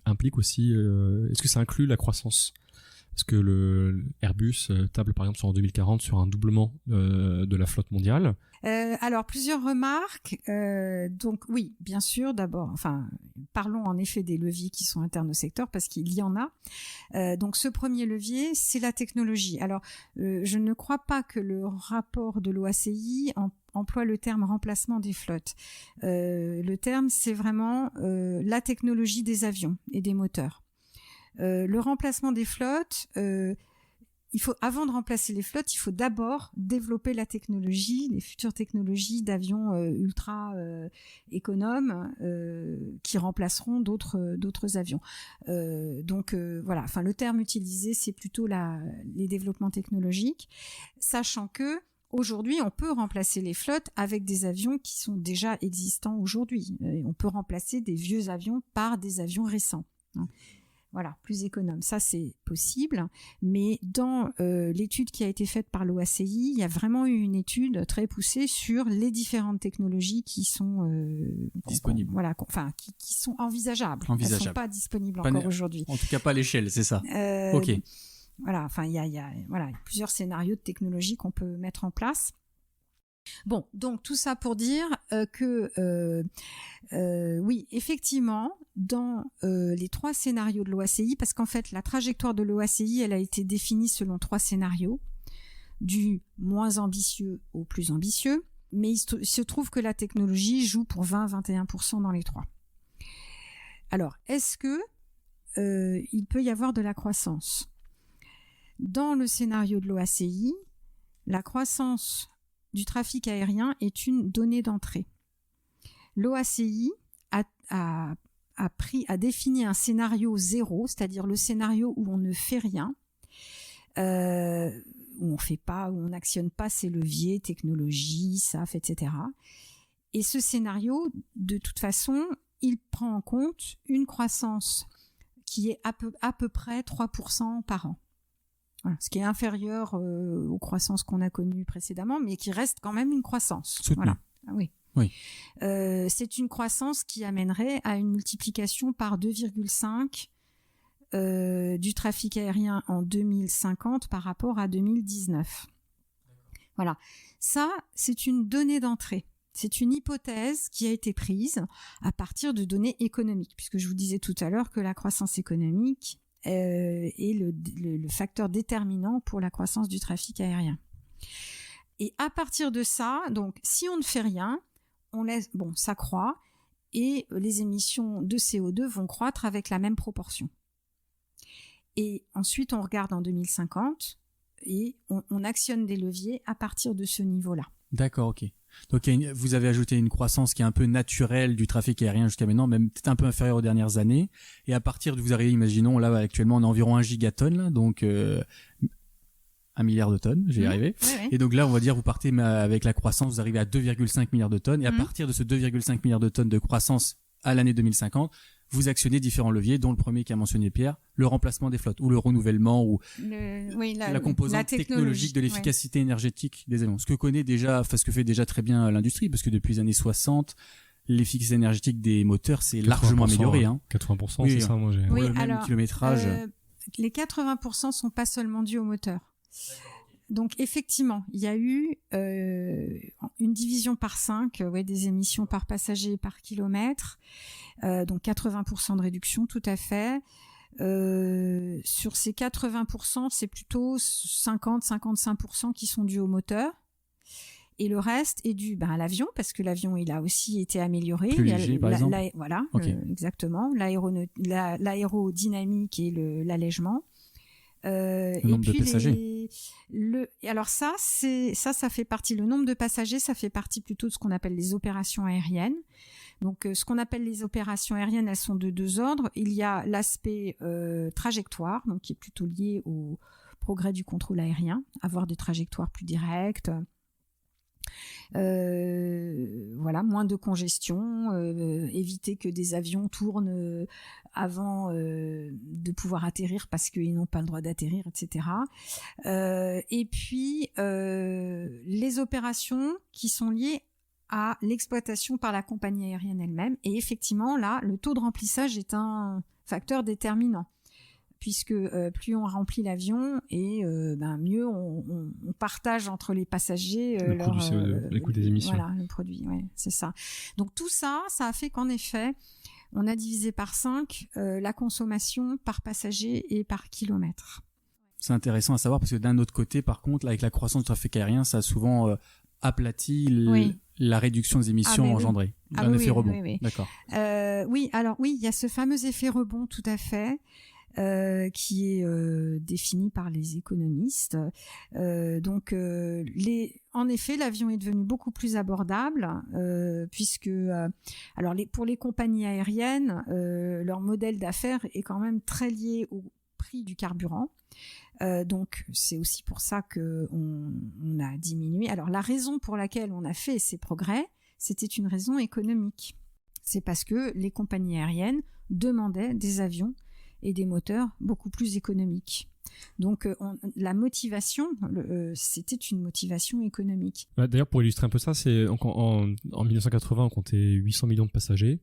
implique aussi, est-ce que ça inclut la croissance ? Parce que le Airbus table par exemple sur en 2040 sur un doublement de la flotte mondiale. Alors plusieurs remarques. Donc oui, bien sûr. D'abord, parlons en effet des leviers qui sont internes au secteur parce qu'il y en a. Donc ce premier levier, c'est la technologie. Alors je ne crois pas que le rapport de l'OACI emploie le terme remplacement des flottes. Le terme, c'est vraiment la technologie des avions et des moteurs. Le remplacement des flottes, avant de remplacer les flottes, il faut d'abord développer la technologie, les futures technologies d'avions ultra économes qui remplaceront d'autres avions. Voilà. Le terme utilisé, c'est plutôt les développements technologiques, sachant que aujourd'hui, on peut remplacer les flottes avec des avions qui sont déjà existants aujourd'hui. On peut remplacer des vieux avions par des avions récents. Voilà, plus économe. Ça, c'est possible. Mais dans l'étude qui a été faite par l'OACI, il y a vraiment eu une étude très poussée sur les différentes technologies qui sont disponibles. Qui sont envisageables. Elles ne sont pas disponibles encore aujourd'hui. En tout cas, pas à l'échelle, c'est ça. Ok. Voilà, il y a plusieurs scénarios de technologies qu'on peut mettre en place. Bon, donc tout ça pour dire que oui, effectivement, dans les trois scénarios de l'OACI, parce qu'en fait, la trajectoire de l'OACI, elle a été définie selon trois scénarios, du moins ambitieux au plus ambitieux, mais il se trouve que la technologie joue pour 20-21% dans les trois. Alors, est-ce que il peut y avoir de la croissance ? Dans le scénario de l'OACI, la croissance du trafic aérien est une donnée d'entrée. L'OACI a défini un scénario zéro, c'est-à-dire le scénario où on ne fait rien, où on fait pas, où on n'actionne pas ses leviers, technologie, SAF, etc. Et ce scénario, de toute façon, il prend en compte une croissance qui est à peu près 3% par an. Voilà, ce qui est inférieur aux croissances qu'on a connues précédemment, mais qui reste quand même une croissance. Soutenue. Voilà. Ah oui. Oui. C'est une croissance qui amènerait à une multiplication par 2,5 du trafic aérien en 2050 par rapport à 2019. Voilà. Ça, c'est une donnée d'entrée. C'est une hypothèse qui a été prise à partir de données économiques, puisque je vous disais tout à l'heure que la croissance économique est le facteur déterminant pour la croissance du trafic aérien. Et à partir de ça, donc, si on ne fait rien, ça croît et les émissions de CO2 vont croître avec la même proportion. Et ensuite, on regarde en 2050 et on actionne des leviers à partir de ce niveau-là. D'accord, ok. Donc vous avez ajouté une croissance qui est un peu naturelle du trafic aérien jusqu'à maintenant, même peut-être un peu inférieure aux dernières années. Et à partir de, vous arrivez, imaginons, là actuellement on a environ 1 gigatonne, là, donc 1 milliard de tonnes, j'y arrivé. Ouais. Et donc là, on va dire, vous partez avec la croissance, vous arrivez à 2,5 milliards de tonnes. Et à partir de ce 2,5 milliards de tonnes de croissance à l'année 2050, vous actionnez différents leviers, dont le premier qu'a mentionné Pierre, le remplacement des flottes, ou le renouvellement, ou la composante technologique de l'efficacité énergétique des avions. Ce que fait déjà très bien l'industrie, parce que depuis les années 60, l'efficacité énergétique des moteurs s'est largement améliorée. 80%, Oui, c'est ça, moi j'ai... Pour le même kilométrage. Les 80% sont pas seulement dus au moteur. Donc effectivement, il y a eu une division par 5 des émissions par passager et par kilomètre. Donc 80% de réduction, tout à fait. Sur ces 80%, c'est plutôt 50-55% qui sont dus au moteur. Et le reste est dû à l'avion, parce que l'avion, il a aussi été amélioré. Plus léger, par exemple. Voilà, Okay. exactement. L'aérodynamique et l'allègement. Le nombre de passagers. Alors ça fait partie, le nombre de passagers, ça fait partie plutôt de ce qu'on appelle les opérations aériennes. Donc, ce qu'on appelle les opérations aériennes, elles sont de deux ordres. Il y a l'aspect trajectoire, donc qui est plutôt lié au progrès du contrôle aérien, avoir des trajectoires plus directes. Moins de congestion, éviter que des avions tournent avant de pouvoir atterrir parce qu'ils n'ont pas le droit d'atterrir, etc. Et puis les opérations qui sont liées à l'exploitation par la compagnie aérienne elle-même. Et effectivement, là, le taux de remplissage est un facteur déterminant, puisque plus on remplit l'avion et mieux on partage entre les passagers les coûts des émissions. Voilà, le produit, c'est ça. Donc tout ça, ça a fait qu'en effet, on a divisé par 5 la consommation par passager et par kilomètre. C'est intéressant à savoir, parce que d'un autre côté, par contre, là, avec la croissance du trafic aérien, ça a souvent aplati la réduction des émissions engendrées. Un effet rebond. Oui. D'accord. Il y a ce fameux effet rebond, tout à fait. Qui est défini par les économistes. En effet, l'avion est devenu beaucoup plus abordable, puisque pour les compagnies aériennes, leur modèle d'affaires est quand même très lié au prix du carburant. Donc c'est aussi pour ça que on a diminué. Alors la raison pour laquelle on a fait ces progrès, c'était une raison économique. C'est parce que les compagnies aériennes demandaient des avions et des moteurs beaucoup plus économiques. Donc la motivation, c'était une motivation économique. D'ailleurs, pour illustrer un peu ça, c'est en 1980, on comptait 800 millions de passagers,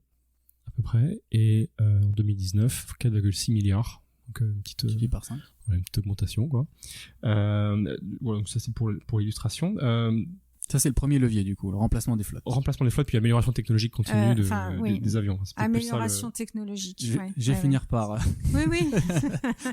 à peu près, et en 2019, 4,6 milliards. Donc une petite par 5. Une petite augmentation, quoi. Donc ça c'est pour l'illustration. Ça, c'est le premier levier, du coup, le remplacement des flottes. Remplacement des flottes, puis amélioration technologique continue des avions. Amélioration technologique. Je vais finir par Oui.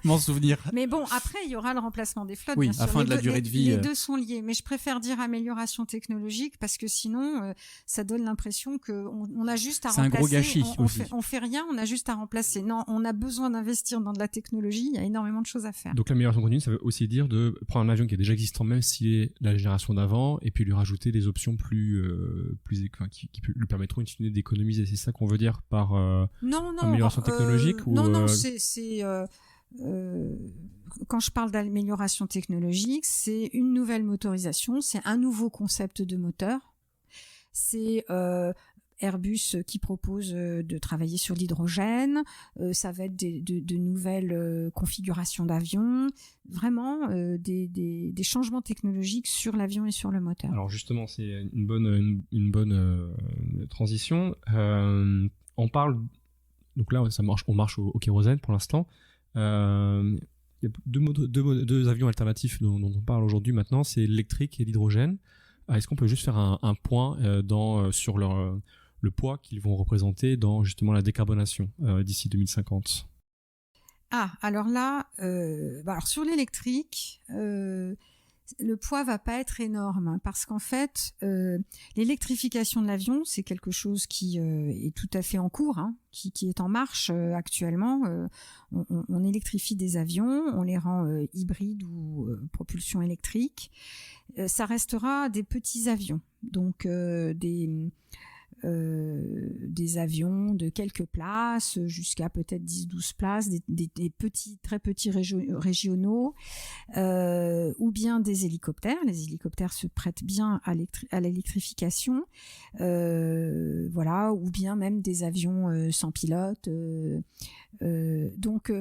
m'en souvenir. Mais bon, après, il y aura le remplacement des flottes, oui, bien sûr. Afin de la durée de vie. Les deux sont liés, mais je préfère dire amélioration technologique, parce que sinon, ça donne l'impression qu'on a juste à remplacer. C'est un gros gâchis on fait rien, on a juste à remplacer. Non, on a besoin d'investir dans de la technologie, il y a énormément de choses à faire. Donc l'amélioration continue, ça veut aussi dire de prendre un avion qui est déjà existant, même s'il est la génération d'avant, et puis lui rajouter des options qui lui permettront d'économiser. C'est ça qu'on veut dire par amélioration technologique quand je parle d'amélioration technologique, c'est une nouvelle motorisation, c'est un nouveau concept de moteur. C'est Airbus qui propose de travailler sur l'hydrogène, ça va être de nouvelles configurations d'avions, vraiment des changements technologiques sur l'avion et sur le moteur. Alors justement, c'est une bonne transition. On parle, donc là on marche au kérosène pour l'instant. Il y a deux avions alternatifs dont on parle aujourd'hui maintenant, c'est l'électrique et l'hydrogène. Est-ce qu'on peut juste faire un point sur le poids qu'ils vont représenter dans justement la décarbonation d'ici 2050? Alors là, sur l'électrique, le poids va pas être énorme, hein, parce qu'en fait, l'électrification de l'avion, c'est quelque chose qui est tout à fait en cours, hein, qui est en marche actuellement. On électrifie des avions, on les rend hybrides ou propulsion électrique. Ça restera des petits avions, donc des avions de quelques places jusqu'à peut-être 10-12 places, des petits, très petits régionaux, ou bien des hélicoptères. Les hélicoptères se prêtent bien à l'électrification, voilà, ou bien même des avions sans pilote. Donc,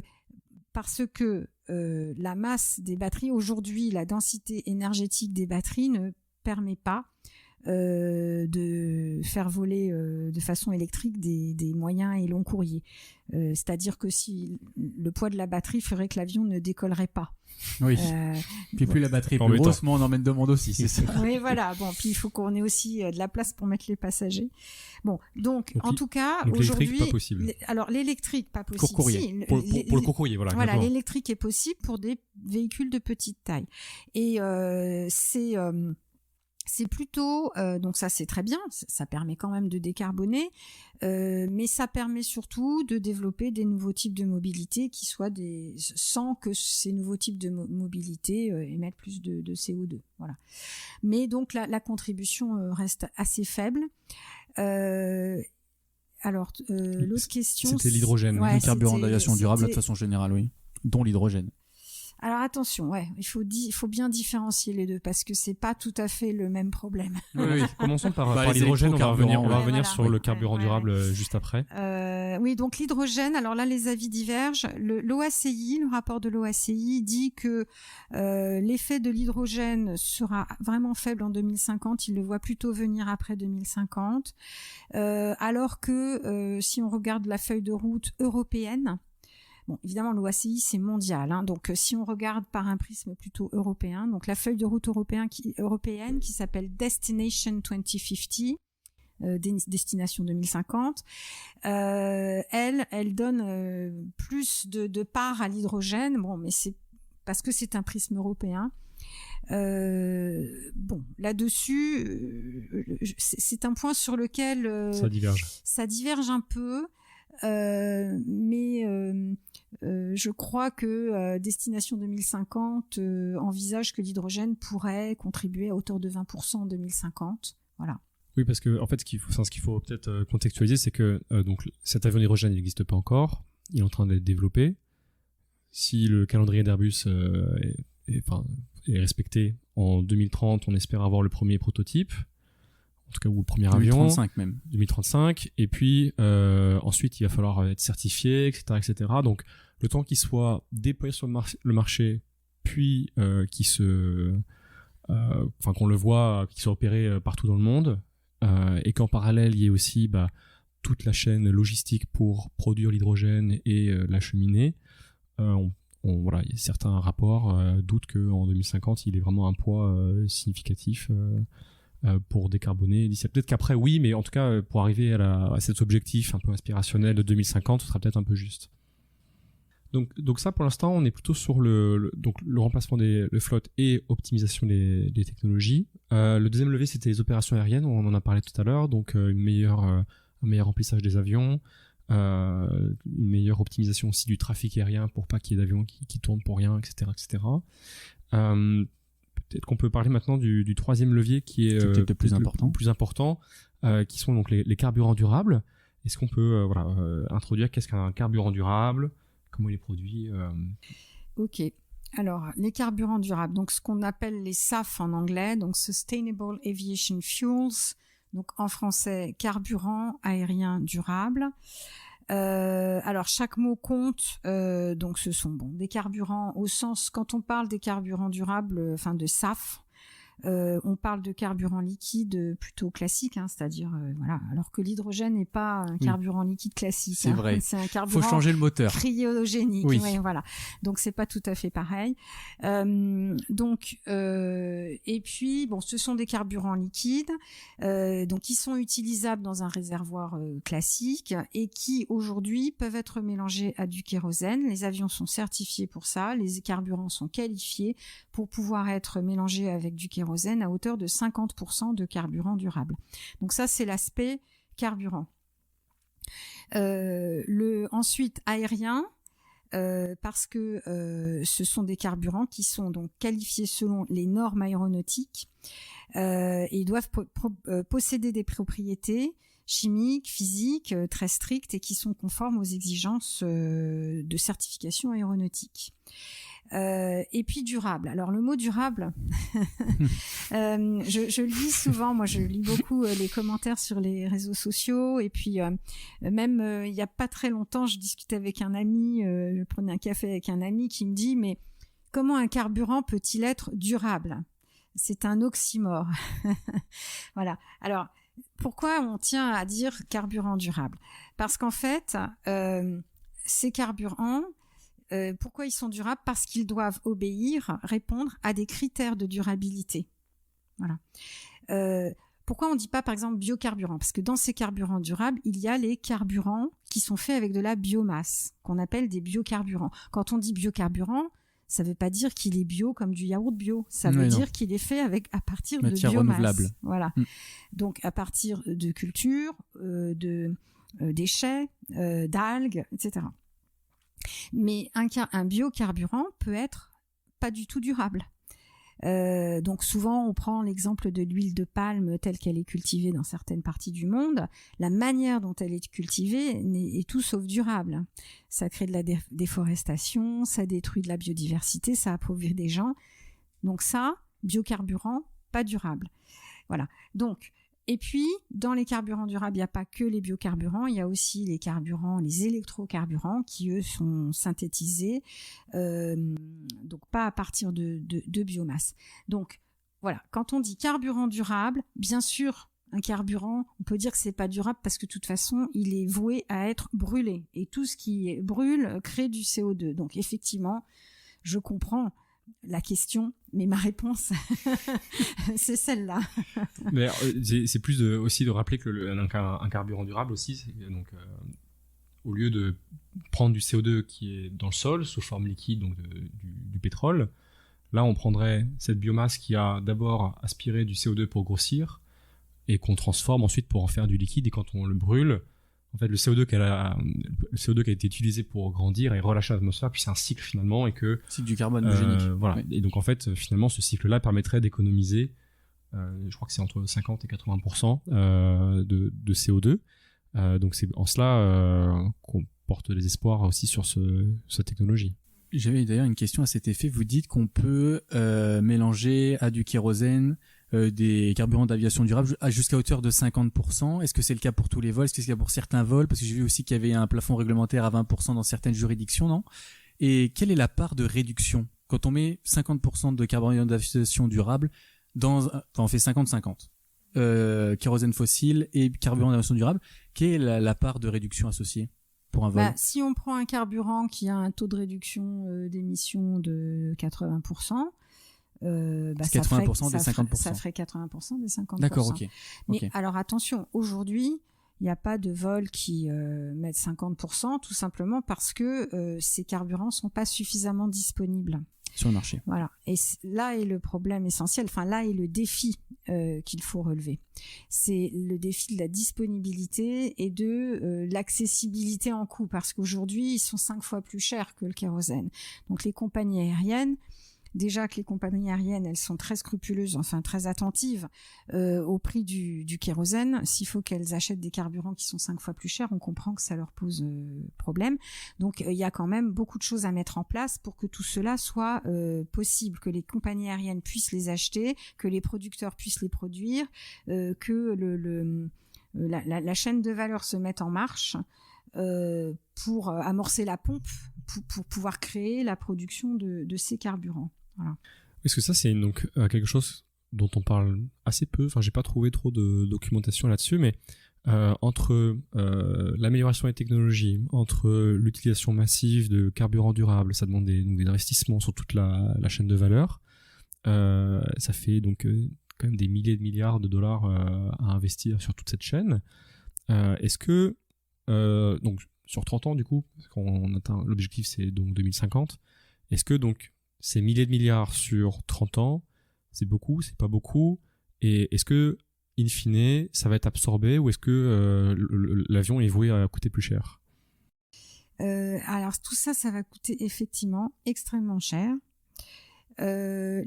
parce que la masse des batteries, aujourd'hui, la densité énergétique des batteries ne permet pas de faire voler de façon électrique des moyens et longs courriers. C'est-à-dire que si le poids de la batterie ferait que l'avion ne décollerait pas. Oui. Puis plus la batterie est plus grosse, moins on emmène de monde aussi, c'est ça. Oui, voilà. Bon, puis il faut qu'on ait aussi de la place pour mettre les passagers. Bon, donc en tout cas, aujourd'hui, l'électrique, pas possible. Alors l'électrique, pas possible. Court courrier. Si, Pour le court courrier, voilà. Voilà, l'électrique est possible pour des véhicules de petite taille. Et c'est plutôt, donc ça c'est très bien, ça permet quand même de décarboner, mais ça permet surtout de développer des nouveaux types de mobilité qui soient sans que ces nouveaux types de mobilité émettent plus de CO2. Voilà. Mais donc la contribution reste assez faible. Alors l'autre question, c'était l'hydrogène, les carburants d'aviation durable de façon générale, oui, dont l'hydrogène. Alors attention, il faut bien différencier les deux parce que c'est pas tout à fait le même problème. Oui. Commençons par l'hydrogène. On va revenir sur le carburant durable juste après. Oui, donc l'hydrogène. Alors là, les avis divergent. L'OACI, le rapport de l'OACI dit que l'effet de l'hydrogène sera vraiment faible en 2050. Il le voit plutôt venir après 2050, alors que si on regarde la feuille de route européenne. Bon, évidemment, l'OACI, c'est mondial. Donc, si on regarde par un prisme plutôt européen, donc la feuille de route européenne qui s'appelle Destination 2050, Destination 2050, elle donne plus de part à l'hydrogène. Bon, mais c'est parce que c'est un prisme européen. Bon, là-dessus, c'est un point sur lequel ça diverge un peu. Mais je crois que Destination 2050 envisage que l'hydrogène pourrait contribuer à hauteur de 20% en 2050. Voilà. Oui, parce que en fait, ce qu'il faut peut-être contextualiser, c'est que donc cet avion d'hydrogène n'existe pas encore. Il est en train d'être développé. Si le calendrier d'Airbus est respecté, en 2030, on espère avoir le premier prototype. En tout cas, ou le premier avion. 2035 même. 2035. Et puis, ensuite, il va falloir être certifié, etc., etc. Donc, le temps qu'il soit déployé sur le marché, puis qu'on le voit, qu'il soit opéré partout dans le monde, et qu'en parallèle, il y ait aussi toute la chaîne logistique pour produire l'hydrogène et l'acheminer. Voilà, il y a certains rapports doutent qu'en 2050, il ait vraiment un poids significatif pour décarboner d'ici. Peut-être qu'après oui, mais en tout cas pour arriver à cet objectif un peu aspirationnel de 2050, ce sera peut-être un peu juste. Donc ça, pour l'instant, on est plutôt sur le remplacement des flottes et optimisation des technologies. Le deuxième levier, c'était les opérations aériennes, on en a parlé tout à l'heure, donc un meilleur remplissage des avions, une meilleure optimisation aussi du trafic aérien pour pas qu'il y ait d'avions qui tournent pour rien, etc., etc. Peut-être qu'on peut parler maintenant du troisième levier qui est peut-être le plus important, qui sont donc les carburants durables. Est-ce qu'on peut introduire qu'est-ce qu'un carburant durable, comment il est produit Ok. Alors, les carburants durables, donc ce qu'on appelle les SAF en anglais, donc Sustainable Aviation Fuels, donc en français, carburant aérien durable. Alors chaque mot compte, donc ce sont des carburants au sens, quand on parle des carburants durables, de SAF, on parle de carburant liquide plutôt classique, c'est-à-dire voilà, alors que l'hydrogène n'est pas un carburant liquide classique. C'est vrai. C'est un carburant. Faut changer le moteur. Cryogénique. Oui. Ouais, voilà. Donc c'est pas tout à fait pareil. Et puis ce sont des carburants liquides, donc qui sont utilisables dans un réservoir classique et qui aujourd'hui peuvent être mélangés à du kérosène. Les avions sont certifiés pour ça. Les carburants sont qualifiés pour pouvoir être mélangés avec du kérosène à hauteur de 50% de carburant durable. Donc ça, c'est l'aspect carburant. Ensuite, aérien, parce que ce sont des carburants qui sont donc qualifiés selon les normes aéronautiques et ils doivent posséder des propriétés chimiques, physiques, très strictes et qui sont conformes aux exigences de certification aéronautique. Et puis durable. Alors le mot durable, je le lis souvent. Moi, je lis beaucoup les commentaires sur les réseaux sociaux. Et puis même il y a pas très longtemps, je discutais avec un ami. Je prenais un café avec un ami qui me dit mais comment un carburant peut-il être durable ? C'est un oxymore. Voilà. Alors pourquoi on tient à dire carburant durable ? Parce qu'en fait, ces carburants pourquoi ils sont durables ? Parce qu'ils doivent répondre à des critères de durabilité. Voilà. Pourquoi on ne dit pas, par exemple, biocarburant ? Parce que dans ces carburants durables, il y a les carburants qui sont faits avec de la biomasse, qu'on appelle des biocarburants. Quand on dit biocarburant, ça ne veut pas dire qu'il est bio comme du yaourt bio. Ça veut dire qu'il est fait à partir de biomasse. Renouvelable. Voilà. Donc, à partir de cultures, de déchets, d'algues, etc. Mais un biocarburant peut être pas du tout durable. Donc souvent on prend l'exemple de l'huile de palme telle qu'elle est cultivée dans certaines parties du monde. La manière dont elle est cultivée est tout sauf durable. Ça crée de la déforestation, ça détruit de la biodiversité, ça appauvrit des gens. Donc ça, biocarburant, pas durable. Voilà. Donc et puis, dans les carburants durables, il n'y a pas que les biocarburants, il y a aussi les carburants, les électrocarburants qui, eux, sont synthétisés, donc pas à partir de biomasse. Donc, voilà, quand on dit carburant durable, bien sûr, un carburant, on peut dire que c'est pas durable parce que de toute façon, il est voué à être brûlé. Et tout ce qui brûle crée du CO2. Donc, effectivement, je comprends la question, mais ma réponse, c'est celle-là. Mais c'est plus aussi de rappeler que un carburant durable aussi, c'est donc au lieu de prendre du CO2 qui est dans le sol sous forme liquide, donc du pétrole, là on prendrait cette biomasse qui a d'abord aspiré du CO2 pour grossir et qu'on transforme ensuite pour en faire du liquide, et quand on le brûle, en fait, le CO2 qui a été utilisé pour grandir est relâché à l'atmosphère, puis c'est un cycle finalement, et que cycle du carbone génique. Voilà. Oui. Et donc en fait, finalement, ce cycle-là permettrait d'économiser, je crois que c'est entre 50 et 80% de CO2. Donc c'est en cela qu'on porte des espoirs aussi sur cette technologie. J'avais d'ailleurs une question à cet effet. Vous dites qu'on peut mélanger à du kérosène des carburants d'aviation durable jusqu'à hauteur de 50%. Est-ce que c'est le cas pour tous les vols ? Est-ce que c'est le cas pour certains vols ? Parce que j'ai vu aussi qu'il y avait un plafond réglementaire à 20% dans certaines juridictions, non ? Et quelle est la part de réduction ? Quand on met 50% de carburant d'aviation durable, on fait 50-50. Kérosène fossile et carburant d'aviation durable, quelle est la part de réduction associée pour un vol ? Si on prend un carburant qui a un taux de réduction d'émissions de 80%, c'est 80% des 50%. Ça ferait 80% des 50%. D'accord, ok. Mais alors attention, aujourd'hui, il n'y a pas de vol qui mettent 50%, tout simplement parce que ces carburants ne sont pas suffisamment disponibles sur le marché. Voilà. Et là est le problème essentiel, là est le défi qu'il faut relever. C'est le défi de la disponibilité et de l'accessibilité en coût, parce qu'aujourd'hui, ils sont 5 fois plus chers que le kérosène. Donc les compagnies aériennes, déjà que les compagnies aériennes, elles sont très scrupuleuses, très attentives au prix du kérosène. S'il faut qu'elles achètent des carburants qui sont 5 fois plus chers, on comprend que ça leur pose problème. Donc, il y a quand même beaucoup de choses à mettre en place pour que tout cela soit possible, que les compagnies aériennes puissent les acheter, que les producteurs puissent les produire, que la chaîne de valeur se mette en marche pour amorcer la pompe, pour pouvoir créer la production de ces carburants. Voilà. Est-ce que ça, c'est donc quelque chose dont on parle assez peu, j'ai pas trouvé trop de documentation là-dessus, mais entre l'amélioration des technologies, entre l'utilisation massive de carburants durables, ça demande des investissements sur toute la chaîne de valeur, ça fait donc quand même des milliers de milliards de dollars à investir sur toute cette chaîne. Est-ce que, donc sur 30 ans du coup, quand on atteint l'objectif, c'est donc 2050, est-ce que donc ces milliers de milliards sur 30 ans, c'est beaucoup, c'est pas beaucoup, et est-ce que, in fine, ça va être absorbé, ou est-ce que l'avion est voué à coûter plus cher ? Alors tout ça va coûter effectivement extrêmement cher. Donc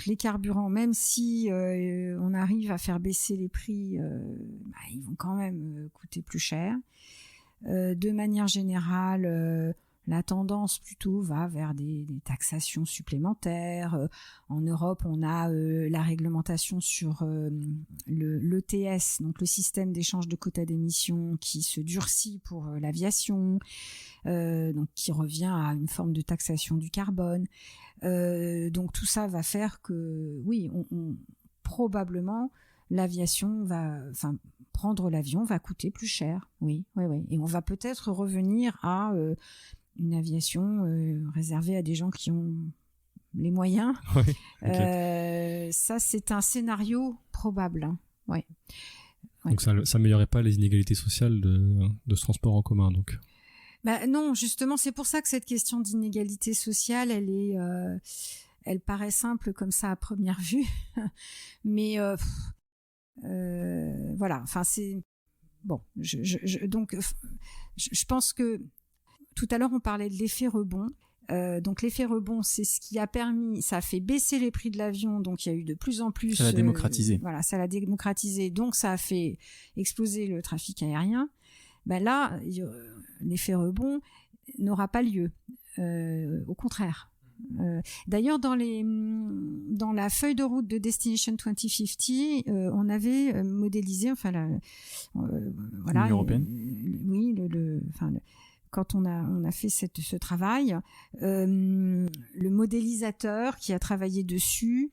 les carburants, même si on arrive à faire baisser les prix, ils vont quand même coûter plus cher. De manière générale, la tendance plutôt va vers des taxations supplémentaires. En Europe, on a la réglementation sur l'ETS, donc le système d'échange de quotas d'émissions, qui se durcit pour l'aviation, donc qui revient à une forme de taxation du carbone. Donc tout ça va faire que, oui, probablement l'aviation prendre l'avion va coûter plus cher. Oui. Et on va peut-être revenir à une aviation réservée à des gens qui ont les moyens. Oui, okay. Ça, c'est un scénario probable. Hein. Ouais. Donc ça n'améliorerait pas les inégalités sociales de ce transport en commun, donc. Non, justement, c'est pour ça que cette question d'inégalité sociale, elle paraît simple comme ça à première vue, mais voilà. Enfin, c'est bon. Donc, je pense que tout à l'heure on parlait de l'effet rebond. Donc l'effet rebond, c'est ce qui a permis, ça a fait baisser les prix de l'avion, donc il y a eu de plus en plus. Ça l'a démocratisé. Voilà, ça l'a démocratisé, donc ça a fait exploser le trafic aérien. Là, l'effet rebond n'aura pas lieu. Au contraire. D'ailleurs, dans la feuille de route de Destination 2050, on avait modélisé, l'Union européenne. Oui, quand on a fait ce travail, le modélisateur qui a travaillé dessus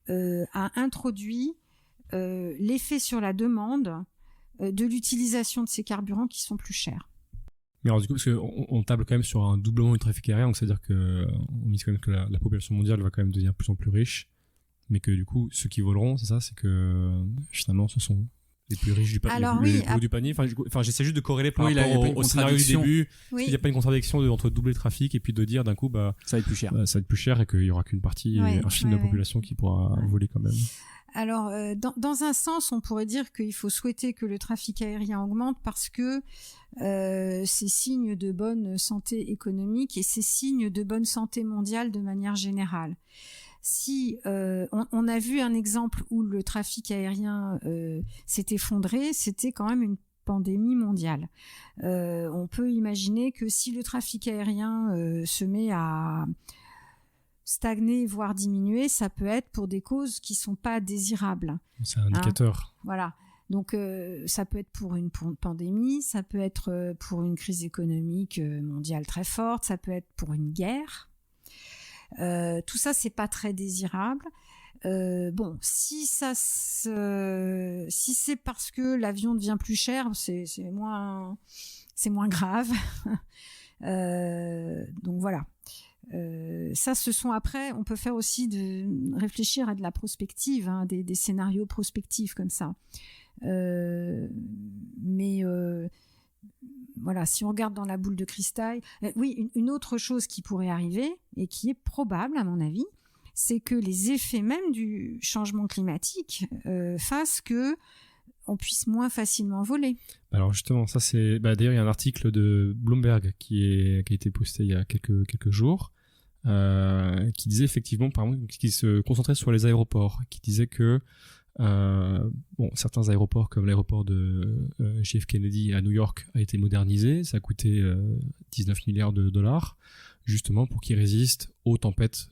a introduit l'effet sur la demande de l'utilisation de ces carburants qui sont plus chers. Mais alors du coup, parce qu'on table quand même sur un doublement du trafic aérien, donc c'est-à-dire qu'on mise quand même que la population mondiale va quand même devenir de plus en plus riche, mais que du coup, ceux qui voleront, c'est que finalement, ce sont les plus riches du panier. Du panier. Enfin, j'essaie juste de corréler par rapport au scénario du début. Parce qu'il n'y a pas une contradiction entre doubler le trafic et puis de dire d'un coup, ça va être plus cher. Ça va être plus cher et qu'il n'y aura qu'une partie infime de la population qui pourra voler quand même. Alors, dans un sens, on pourrait dire qu'il faut souhaiter que le trafic aérien augmente parce que c'est signe de bonne santé économique et c'est signe de bonne santé mondiale de manière générale. Si on a vu un exemple où le trafic aérien s'est effondré, c'était quand même une pandémie mondiale. On peut imaginer que si le trafic aérien se met à stagner, voire diminuer, ça peut être pour des causes qui sont pas désirables. C'est un indicateur. Voilà. Donc, ça peut être pour une pandémie, ça peut être pour une crise économique mondiale très forte, ça peut être pour une guerre. Tout ça, c'est pas très désirable. Si c'est parce que l'avion devient plus cher, c'est moins grave. Donc voilà. Ce sont après, on peut faire aussi réfléchir à de la prospective, des scénarios prospectifs comme ça. Voilà, si on regarde dans la boule de cristal, oui, une autre chose qui pourrait arriver et qui est probable à mon avis, c'est que les effets même du changement climatique fassent que on puisse moins facilement voler. Alors justement, ça c'est d'ailleurs il y a un article de Bloomberg qui a été posté il y a quelques jours qui disait effectivement, par exemple, qui se concentrait sur les aéroports, qui disait que certains aéroports comme l'aéroport de JF Kennedy à New York a été modernisé, ça a coûté 19 milliards de dollars justement pour qu'il résiste aux tempêtes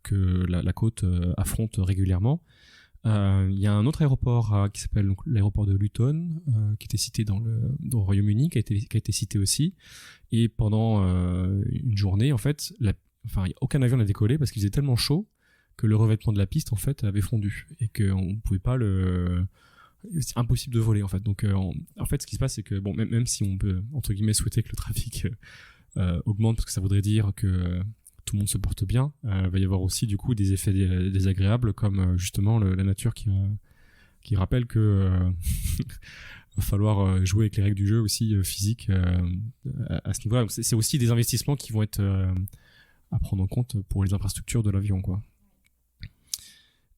que la côte affronte régulièrement. Il y a un autre aéroport qui s'appelle donc, l'aéroport de Luton qui était cité dans le Royaume-Uni, qui a été cité aussi, et pendant une journée en fait aucun avion n'a décollé parce qu'il faisait tellement chaud que le revêtement de la piste en fait avait fondu et qu'on pouvait pas c'est impossible de voler en fait. Donc en fait ce qui se passe c'est que même si on peut entre guillemets souhaiter que le trafic augmente parce que ça voudrait dire que tout le monde se porte bien, va y avoir aussi du coup des effets désagréables comme justement la nature qui rappelle que va falloir jouer avec les règles du jeu aussi physiques à ce niveau-là. Donc c'est aussi des investissements qui vont être à prendre en compte pour les infrastructures de l'avion, quoi.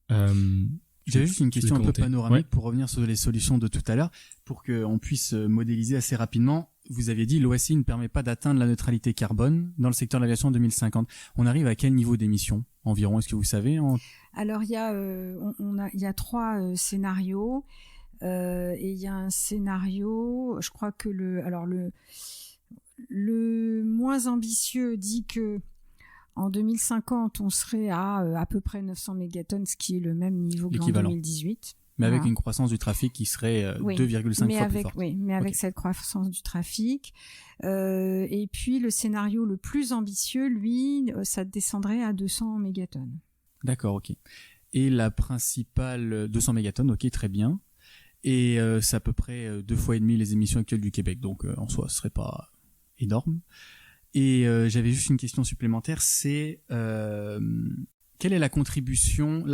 J'avais juste une question un peu panoramique pour revenir sur les solutions de tout à l'heure, pour qu'on puisse modéliser assez rapidement vous aviez dit l'OACI ne permet pas d'atteindre la neutralité carbone dans le secteur de l'aviation en 2050. On arrive à quel niveau d'émission environ? Est-ce que vous savez Alors il y a 3 scénarios et il y a un scénario, je crois que le moins ambitieux dit que en 2050 on serait à peu près 900 mégatonnes, ce qui est le même niveau qu'en 2018. Mais avec une croissance du trafic qui serait 2,5 fois plus forte. Oui, mais avec cette croissance du trafic. Et puis le scénario le plus ambitieux, lui, ça descendrait à 200 mégatonnes. D'accord, ok. Et la principale 200 mégatonnes, ok, très bien. Et c'est à peu près 2 fois et demi les émissions actuelles du Québec, donc en soi, ce serait pas énorme. Et j'avais juste une question supplémentaire, c'est quelle est la contribution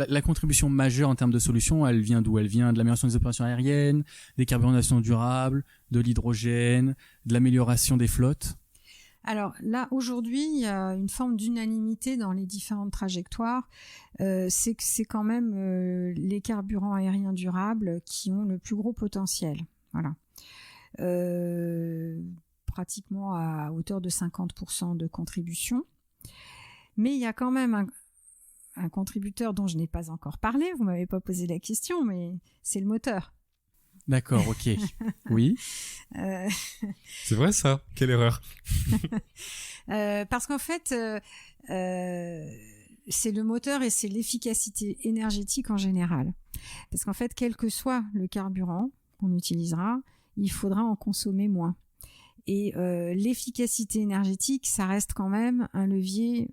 majeure en termes de solutions? Elle vient d'où? Elle vient de l'amélioration des opérations aériennes, des carburants durables, de l'hydrogène, de l'amélioration des flottes? Alors là, aujourd'hui, il y a une forme d'unanimité dans les différentes trajectoires. C'est que c'est quand même les carburants aériens durables qui ont le plus gros potentiel. Voilà. Pratiquement à hauteur de 50% de contribution. Mais il y a quand même un contributeur dont je n'ai pas encore parlé, vous m'avez pas posé la question, mais c'est le moteur. D'accord, ok. Oui. C'est vrai ça? Quelle erreur. Parce qu'en fait, c'est le moteur et c'est l'efficacité énergétique en général. Parce qu'en fait, quel que soit le carburant qu'on utilisera, il faudra en consommer moins. Et l'efficacité énergétique, ça reste quand même un levier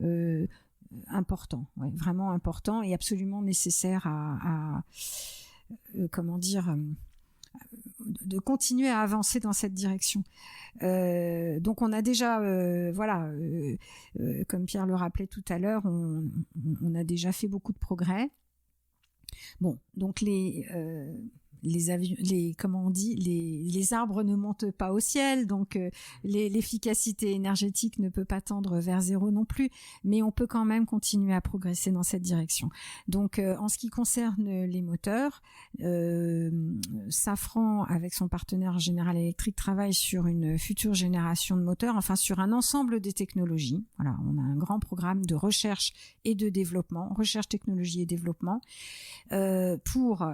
important, vraiment important et absolument nécessaire de continuer à avancer dans cette direction. Donc on a déjà, comme Pierre le rappelait tout à l'heure, on a déjà fait beaucoup de progrès. Bon, donc les arbres ne montent pas au ciel, donc l'efficacité énergétique ne peut pas tendre vers zéro non plus, mais on peut quand même continuer à progresser dans cette direction. Donc en ce qui concerne les moteurs, Safran avec son partenaire General Electric travaille sur une future génération de moteurs, enfin sur un ensemble des technologies. Voilà, on a un grand programme de recherche et de développement, recherche, technologie et développement, pour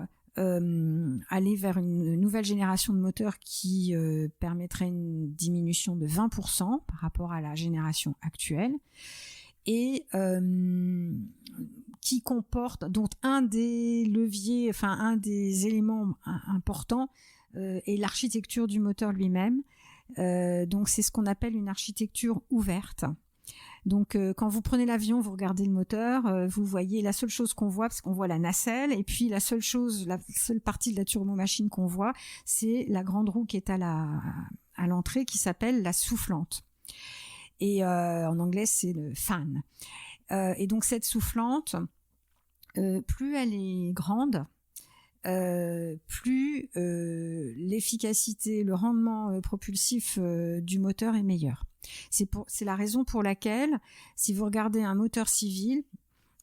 aller vers une nouvelle génération de moteurs qui permettrait une diminution de 20% par rapport à la génération actuelle et qui comporte, dont un des leviers, enfin un des éléments importants est l'architecture du moteur lui-même. Donc c'est ce qu'on appelle une architecture ouverte. Donc quand vous prenez l'avion, vous regardez le moteur, vous voyez la seule chose qu'on voit, parce qu'on voit la nacelle, et puis la seule partie de la turbomachine qu'on voit, c'est la grande roue qui est à l'entrée, qui s'appelle la soufflante. Et en anglais, c'est le fan. Et donc cette soufflante, plus elle est grande, plus l'efficacité, le rendement propulsif du moteur est meilleur. C'est la raison pour laquelle, si vous regardez un moteur civil,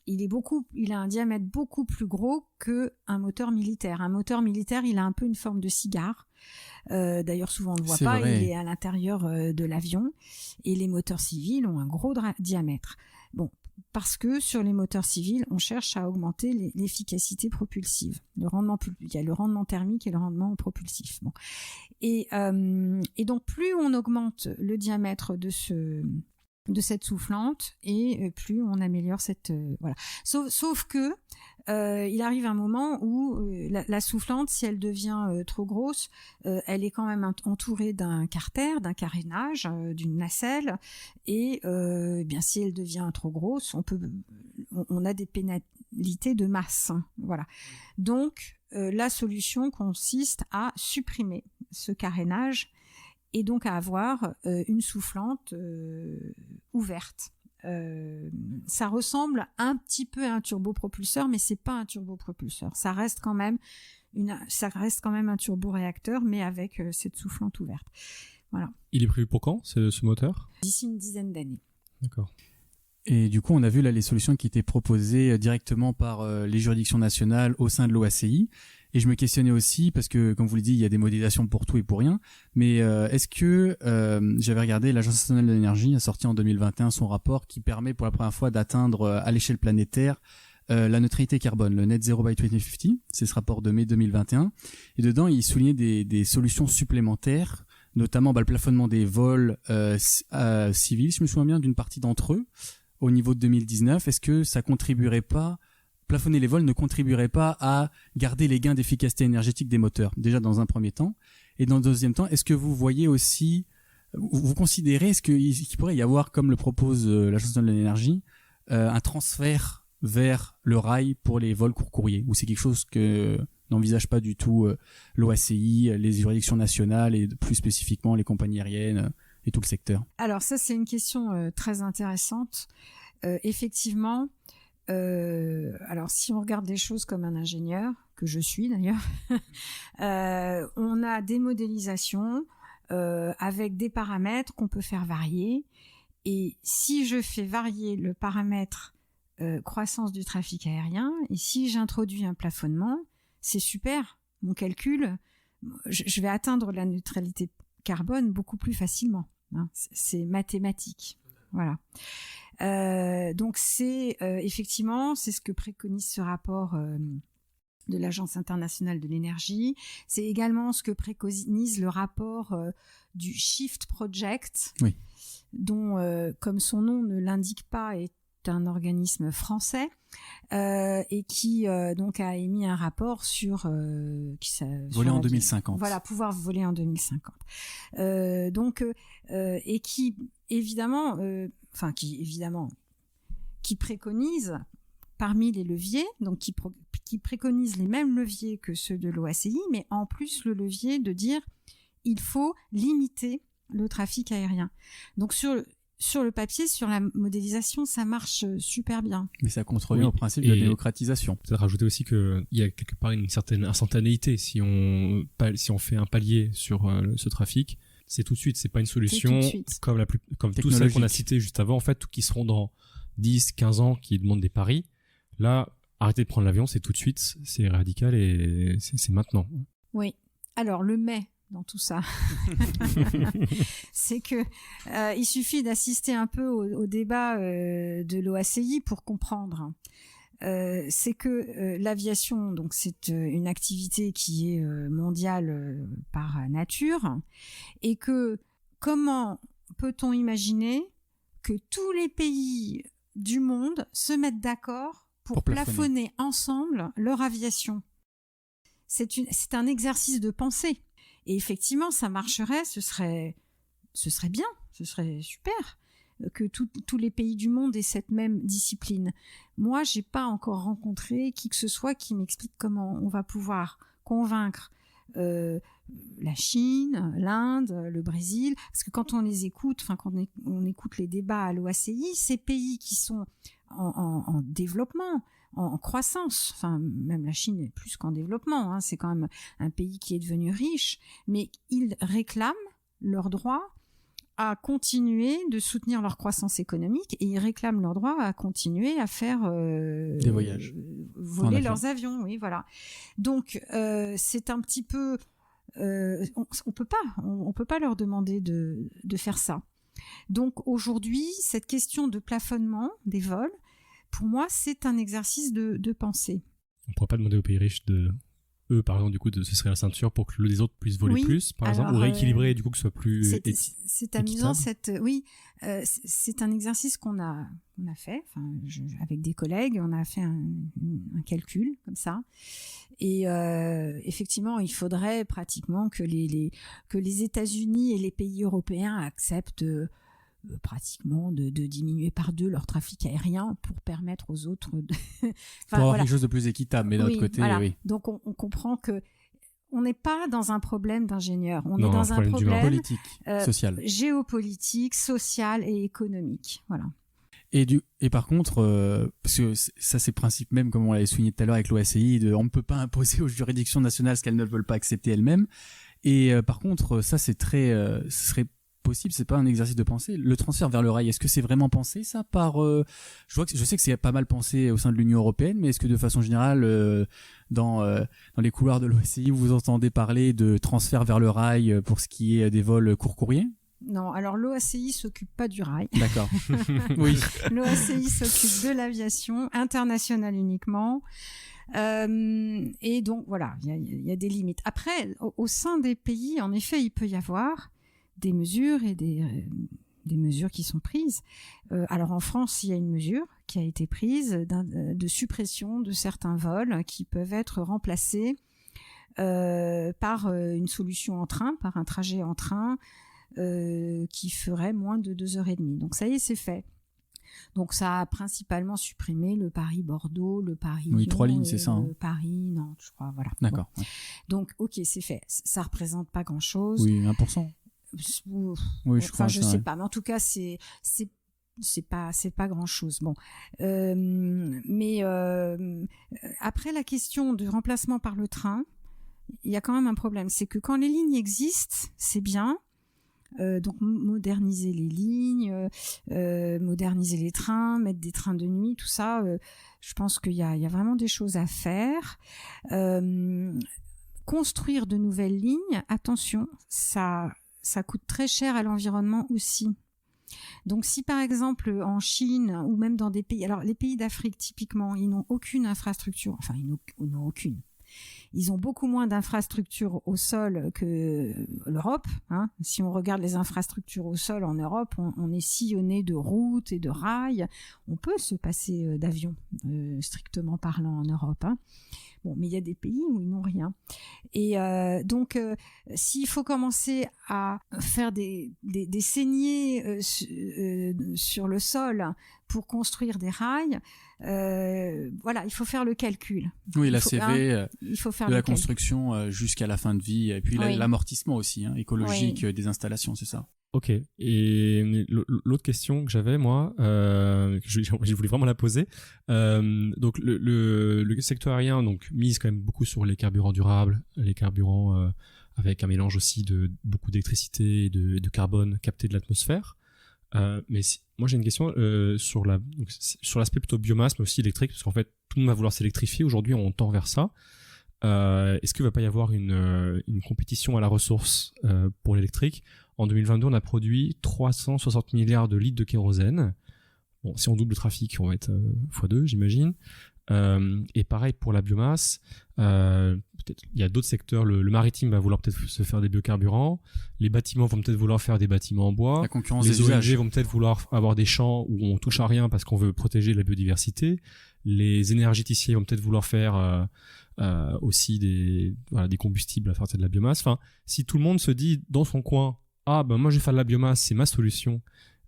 il a un diamètre beaucoup plus gros qu'un moteur militaire. Un moteur militaire, il a un peu une forme de cigare. D'ailleurs, souvent on le voit pas, il est à l'intérieur de l'avion. Et les moteurs civils ont un gros diamètre. Bon, parce que sur les moteurs civils, on cherche à augmenter l'efficacité propulsive. Il y a le rendement thermique et le rendement propulsif. Bon. Et donc, plus on augmente le diamètre de cette soufflante, et plus on améliore cette voilà. Sauf que il arrive un moment où la soufflante, si elle devient trop grosse, elle est quand même entourée d'un carter, d'un carénage, d'une nacelle, et bien si elle devient trop grosse, on a des pénalités de masse. Hein, voilà. Donc la solution consiste à supprimer ce carénage et donc à avoir une soufflante ouverte. Ça ressemble un petit peu à un turbopropulseur, mais c'est pas un turbopropulseur. Ça reste quand même un turboréacteur, mais avec cette soufflante ouverte. Voilà. Il est prévu pour quand, ce moteur? D'ici une dizaine d'années. D'accord. Et du coup, on a vu là les solutions qui étaient proposées directement par les juridictions nationales au sein de l'OACI. Et je me questionnais aussi, parce que, comme vous le dites, il y a des modélisations pour tout et pour rien, mais est-ce que, j'avais regardé, l'Agence nationale de l'énergie a sorti en 2021 son rapport qui permet pour la première fois d'atteindre à l'échelle planétaire la neutralité carbone, le Net Zero by 2050, c'est ce rapport de mai 2021, et dedans il soulignait des solutions supplémentaires, notamment le plafonnement des vols civils, si je me souviens bien, d'une partie d'entre eux, au niveau de 2019. Est-ce que ça contribuerait pas, plafonner les vols ne contribuerait pas à garder les gains d'efficacité énergétique des moteurs, déjà dans un premier temps, et dans le deuxième temps, est-ce que vous voyez aussi, vous considérez, est-ce qu'il pourrait y avoir, comme le propose l'Agence nationale de l'énergie, un transfert vers le rail pour les vols courts-courriers, ou c'est quelque chose que n'envisage pas du tout l'OACI, les juridictions nationales et plus spécifiquement les compagnies aériennes et tout le secteur? Alors ça, c'est une question très intéressante. Effectivement, alors si on regarde les choses comme un ingénieur, que je suis d'ailleurs, on a des modélisations avec des paramètres qu'on peut faire varier. Et si je fais varier le paramètre croissance du trafic aérien, et si j'introduis un plafonnement, c'est super. Mon calcul, je vais atteindre la neutralité carbone beaucoup plus facilement. Hein. C'est mathématique. Voilà. Donc c'est effectivement, c'est ce que préconise ce rapport de l'Agence internationale de l'énergie. C'est également ce que préconise le rapport du Shift Project, oui, dont, comme son nom ne l'indique pas, est un organisme français et qui donc a émis un rapport sur voler en 2050. Voilà, pouvoir voler en 2050. Et qui évidemment, qui préconise parmi les leviers, donc qui préconise les mêmes leviers que ceux de l'OACI, mais en plus le levier de dire il faut limiter le trafic aérien. Donc sur le papier, sur la modélisation, ça marche super bien. Mais ça contrevient au principe de la démocratisation. Peut-être rajouter aussi qu'il y a quelque part une certaine instantanéité. Si on fait un palier sur ce trafic, c'est tout de suite. C'est pas une solution comme tous celles qu'on a citées juste avant, en fait, qui seront dans 10, 15 ans, qui demandent des paris. Là, arrêter de prendre l'avion, c'est tout de suite, c'est radical et c'est maintenant. Oui. Alors, le mais dans tout ça, c'est que il suffit d'assister un peu au débat de l'OACI pour comprendre. C'est que l'aviation, donc c'est une activité qui est mondiale par nature, et que comment peut-on imaginer que tous les pays du monde se mettent d'accord pour plafonner ensemble leur aviation? C'est un exercice de pensée. Et effectivement, ça marcherait, ce serait bien, ce serait super que tous les pays du monde aient cette même discipline. Moi, j'ai pas encore rencontré qui que ce soit qui m'explique comment on va pouvoir convaincre la Chine, l'Inde, le Brésil, parce que quand on les écoute, quand on écoute les débats à l'OACI, ces pays qui sont en développement, en croissance, même la Chine est plus qu'en développement, hein, c'est quand même un pays qui est devenu riche, mais ils réclament leur droit à continuer de soutenir leur croissance économique, et ils réclament leur droit à continuer à faire des voyages, voler leurs avions, oui, voilà. Donc c'est un petit peu, on peut pas leur demander de faire ça. Donc aujourd'hui, cette question de plafonnement des vols, pour moi, c'est un exercice de pensée. On ne pourrait pas demander aux pays riches eux, par exemple, du coup, de se serrer la ceinture pour que les autres puissent voler plus, par exemple, ou rééquilibrer, du coup, que ce soit plus c'est amusant, c'est un exercice qu'on a fait, avec des collègues, on a fait un calcul comme ça, et effectivement, il faudrait pratiquement que les États-Unis et les pays européens acceptent pratiquement de diminuer par 2 leur trafic aérien pour permettre aux autres pour avoir quelque chose de plus équitable, mais d'un autre côté, voilà. oui. Donc on comprend que on n'est pas dans un problème d'ingénieur, on est dans un problème politique, social, géopolitique, social et économique, voilà. Et par contre, parce que ça c'est le principe même, comme on l'avait souligné tout à l'heure avec l'OACI, on ne peut pas imposer aux juridictions nationales ce qu'elles ne veulent pas accepter elles-mêmes. Et par contre, ça c'est ce serait possible, c'est pas un exercice de pensée. Le transfert vers le rail, est-ce que c'est vraiment pensé ça par je sais que c'est pas mal pensé au sein de l'Union européenne, mais est-ce que de façon générale dans les couloirs de l'OACI, vous entendez parler de transfert vers le rail pour ce qui est des vols court courrier? Non, alors l'OACI s'occupe pas du rail. D'accord. Oui. L'OACI s'occupe de l'aviation internationale uniquement. Et donc voilà, il y a des limites. Après, au sein des pays, en effet, il peut y avoir des mesures et des mesures qui sont prises. Alors en France, il y a une mesure qui a été prise de suppression de certains vols qui peuvent être remplacés par une solution en train, par un trajet en train qui ferait moins de 2h30. Donc ça y est, c'est fait. Donc ça a principalement supprimé le Paris-Bordeaux, le Paris-Lyon. Oui, 3 lignes, c'est ça. Hein. Paris, non, je crois, voilà. D'accord. Bon. Ouais. Donc, ok, c'est fait. Ça représente pas grand-chose. Oui, 1%. Oui, je crois. Je sais pas, mais en tout cas, c'est pas grand-chose. Bon, mais après la question du remplacement par le train, il y a quand même un problème. C'est que quand les lignes existent, c'est bien. Donc moderniser les lignes, moderniser les trains, mettre des trains de nuit, tout ça, je pense qu'il y a vraiment des choses à faire. Construire de nouvelles lignes, attention, ça coûte très cher à l'environnement aussi. Donc si par exemple en Chine ou même dans des pays, alors les pays d'Afrique typiquement, ils n'ont aucune infrastructure, enfin ils n'ont aucune. Ils ont beaucoup moins d'infrastructures au sol que l'Europe. Hein. Si on regarde les infrastructures au sol en Europe, on est sillonné de routes et de rails. On peut se passer d'avions, strictement parlant, en Europe. Hein. Bon, mais il y a des pays où ils n'ont rien. Et donc, s'il faut commencer à faire des saignées sur le sol pour construire des rails, voilà, il faut faire le calcul. Oui, la CV il faut faire de le la calcul. construction jusqu'à la fin de vie, et puis Oui. l'amortissement aussi, hein, écologique des installations, c'est ça. Ok. Et l'autre question que j'avais, moi, je voulais vraiment la poser. Donc le secteur aérien donc mise quand même beaucoup sur les carburants durables, les carburants avec un mélange aussi de beaucoup d'électricité et de carbone capté de l'atmosphère. Mais moi j'ai une question sur l'aspect plutôt biomasse, mais aussi électrique, parce qu'en fait tout le monde va vouloir s'électrifier. Aujourd'hui, on tend vers ça. Est-ce qu'il va pas y avoir une compétition à la ressource pour l'électrique? En 2022, on a produit 360 milliards de litres de kérosène. Bon, si on double le trafic, on va être x2, j'imagine. Et pareil pour la biomasse. Peut-être il y a d'autres secteurs. Le maritime va vouloir peut-être se faire des biocarburants. Les bâtiments vont peut-être vouloir faire des bâtiments en bois. La concurrence les des ONG usages vont peut-être vouloir avoir des champs où on touche à rien parce qu'on veut protéger la biodiversité. Les énergéticiens vont peut-être vouloir faire aussi des combustibles à partir de la biomasse. Enfin, si tout le monde se dit dans son coin, ah ben moi je vais faire de la biomasse, c'est ma solution.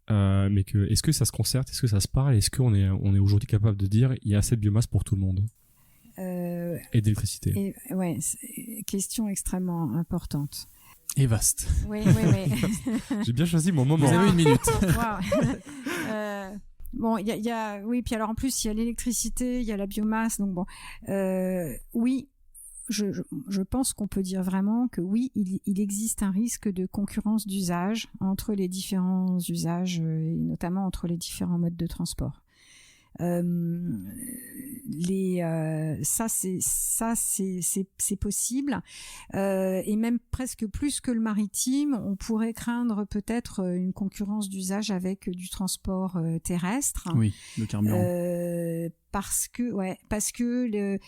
Mais est-ce que ça se concerte, est-ce que ça se parle, est-ce qu'on est aujourd'hui capable de dire il y a assez de biomasse pour tout le monde et d'électricité. Ouais, c'est question extrêmement importante. et vaste. Oui. J'ai bien choisi mon moment. Vous avez une minute. Wow. Bon, il y a oui, puis alors en plus il y a l'électricité, il y a la biomasse, donc bon, oui. Je pense qu'on peut dire vraiment que oui, il existe un risque de concurrence d'usage entre les différents usages et notamment entre les différents modes de transport. Ça c'est possible et même presque plus que le maritime, on pourrait craindre peut-être une concurrence d'usage avec du transport terrestre. Oui, le carburant. Parce que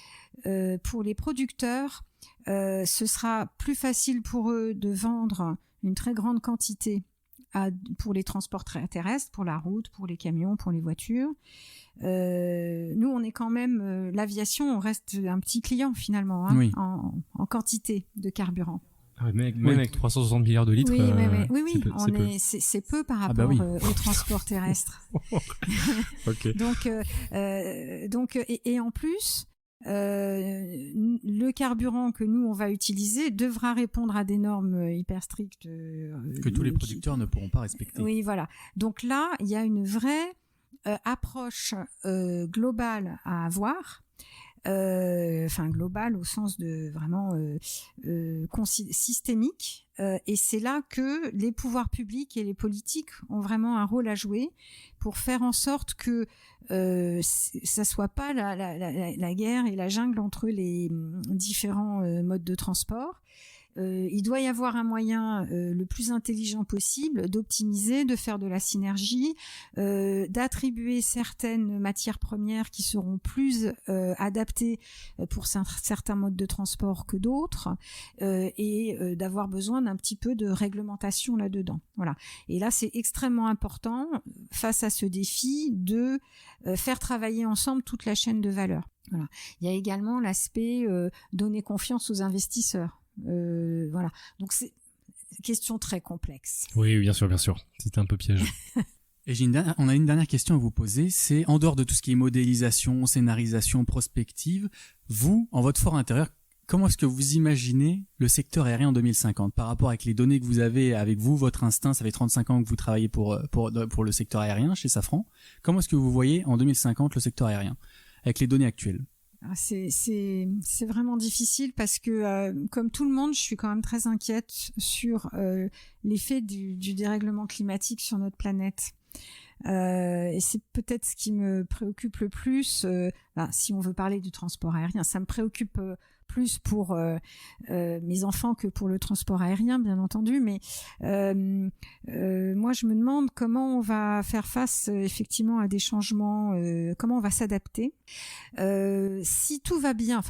pour les producteurs, ce sera plus facile pour eux de vendre une très grande quantité pour les transports terrestres, pour la route, pour les camions, pour les voitures. Nous, on est quand même l'aviation, on reste un petit client finalement, hein, oui. en quantité de carburant. Ah, même avec 360 milliards de litres. Oui, c'est peu par rapport au transport terrestre. Okay. Donc, et en plus, le carburant que nous on va utiliser devra répondre à des normes hyper strictes que tous les producteurs ne pourront pas respecter. Oui, voilà. Donc là, il y a une vraie approche globale à avoir. globale au sens de vraiment systémique. Et c'est là que les pouvoirs publics et les politiques ont vraiment un rôle à jouer pour faire en sorte que ça soit pas la guerre et la jungle entre les différents modes de transport. Il doit y avoir un moyen le plus intelligent possible d'optimiser, de faire de la synergie, d'attribuer certaines matières premières qui seront plus adaptées pour certains modes de transport que d'autres, et d'avoir besoin d'un petit peu de réglementation là-dedans. Voilà. Et là, c'est extrêmement important face à ce défi de faire travailler ensemble toute la chaîne de valeur. Voilà. Il y a également l'aspect donner confiance aux investisseurs. Voilà. Donc c'est une question très complexe. Oui, bien sûr. C'était un peu piège. Et on a une dernière question à vous poser, c'est en dehors de tout ce qui est modélisation, scénarisation, prospective, vous, en votre fort intérieur, comment est-ce que vous imaginez le secteur aérien en 2050 par rapport avec les données que vous avez avec vous, votre instinct, ça fait 35 ans que vous travaillez pour le secteur aérien chez Safran. Comment est-ce que vous voyez en 2050 le secteur aérien avec les données actuelles? C'est vraiment difficile parce que, comme tout le monde, je suis quand même très inquiète sur l'effet du dérèglement climatique sur notre planète. Et c'est peut-être ce qui me préoccupe le plus. Si on veut parler du transport aérien, ça me préoccupe plus pour mes enfants que pour le transport aérien, bien entendu. Mais moi, je me demande comment on va faire face effectivement à des changements, comment on va s'adapter. Si tout va bien,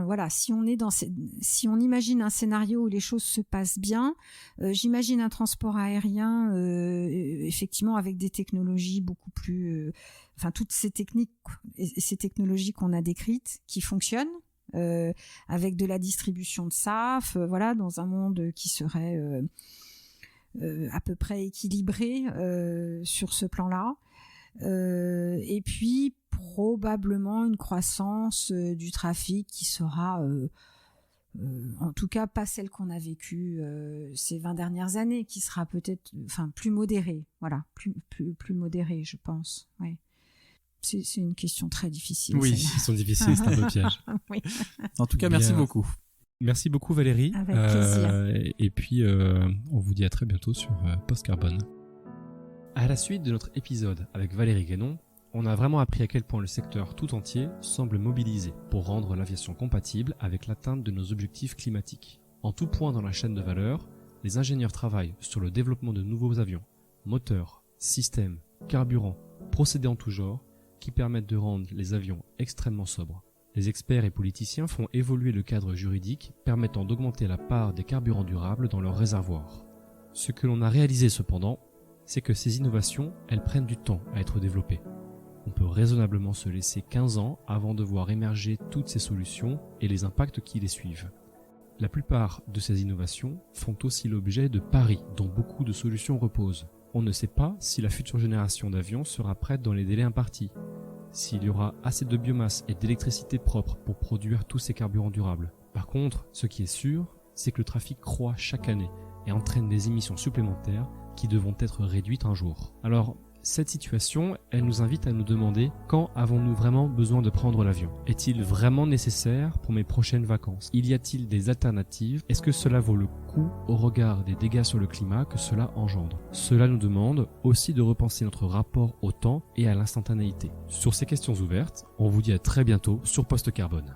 voilà, si on imagine un scénario où les choses se passent bien, j'imagine un transport aérien effectivement avec des technologies beaucoup plus, toutes ces techniques et ces technologies qu'on a décrites qui fonctionnent. Avec de la distribution de SAF, voilà, dans un monde qui serait à peu près équilibré sur ce plan-là. Et puis probablement une croissance du trafic qui sera en tout cas pas celle qu'on a vécue ces 20 dernières années, qui sera peut-être plus modérée, voilà, plus modérée, je pense. Ouais. C'est une question très difficile. Oui, celle-là. ils sont difficiles, c'est un peu piège. Oui. En tout cas, merci beaucoup. Merci beaucoup Valérie. Avec plaisir. Et puis, on vous dit à très bientôt sur Post Carbone. À la suite de notre épisode avec Valérie Guénon, on a vraiment appris à quel point le secteur tout entier semble mobilisé pour rendre l'aviation compatible avec l'atteinte de nos objectifs climatiques. En tout point dans la chaîne de valeur, les ingénieurs travaillent sur le développement de nouveaux avions, moteurs, systèmes, carburants, procédés en tout genre, qui permettent de rendre les avions extrêmement sobres. Les experts et politiciens font évoluer le cadre juridique permettant d'augmenter la part des carburants durables dans leurs réservoirs. Ce que l'on a réalisé cependant, c'est que ces innovations, elles prennent du temps à être développées. On peut raisonnablement se laisser 15 ans avant de voir émerger toutes ces solutions et les impacts qui les suivent. La plupart de ces innovations font aussi l'objet de paris dont beaucoup de solutions reposent. On ne sait pas si la future génération d'avions sera prête dans les délais impartis, s'il y aura assez de biomasse et d'électricité propre pour produire tous ces carburants durables. Par contre, ce qui est sûr, c'est que le trafic croît chaque année et entraîne des émissions supplémentaires qui devront être réduites un jour. Alors, cette situation, elle nous invite à nous demander quand avons-nous vraiment besoin de prendre l'avion ? Est-il vraiment nécessaire pour mes prochaines vacances ? Y a-t-il des alternatives ? Est-ce que cela vaut le coup au regard des dégâts sur le climat que cela engendre ? Cela nous demande aussi de repenser notre rapport au temps et à l'instantanéité. Sur ces questions ouvertes, on vous dit à très bientôt sur Post Carbone.